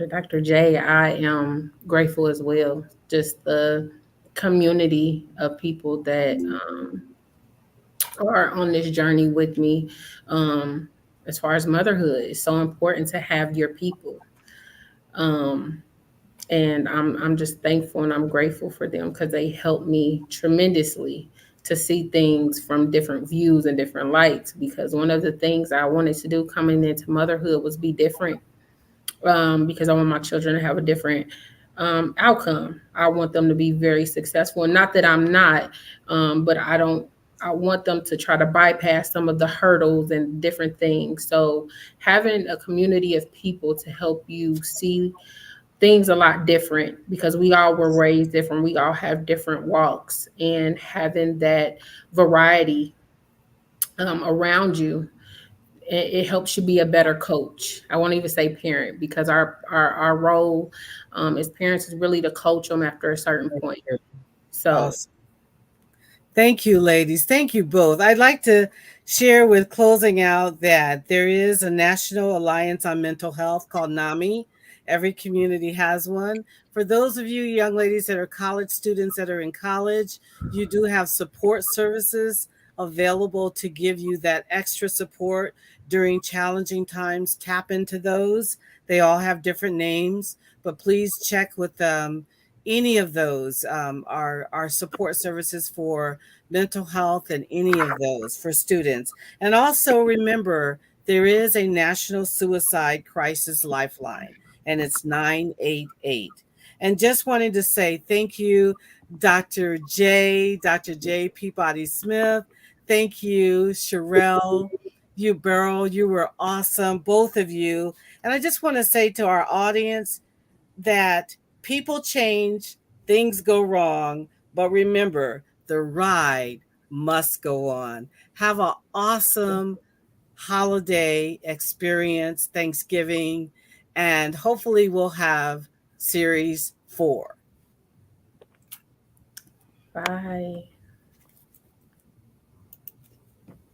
Dr. J. I am grateful as well. Just the community of people that are on this journey with me. As far as motherhood, it's so important to have your people. Um, and I'm just thankful and I'm grateful for them because they helped me tremendously to see things from different views and different lights. Because one of the things I wanted to do coming into motherhood was be different, because I want my children to have a different outcome. I want them to be very successful, and not that I'm not, but I don't. I want them to try to bypass some of the hurdles and different things. So having a community of people to help you see things a lot different, because we all were raised different, we all have different walks, and having that variety around you, it helps you be a better coach. I won't even say parent, because our role as parents is really to coach them after a certain point. So Awesome. Thank you, ladies. Thank you both. I'd like to share with closing out that there is a National Alliance on Mental Health called NAMI. Every community has one. For those of you young ladies that are college students that are in college, you do have support services available to give you that extra support during challenging times. Tap into those. They all have different names, but please check with any of those are support services for mental health and any of those for students. And also remember, there is a National Suicide Crisis Lifeline, and it's 988. And just wanted to say thank you, Dr. J. Peabody Smith. Thank you, Sherelle. You, Beryl, you were awesome, both of you. And I just want to say to our audience that people change, things go wrong, but remember, the ride must go on. Have an awesome holiday experience, Thanksgiving, and hopefully we'll have series 4. bye.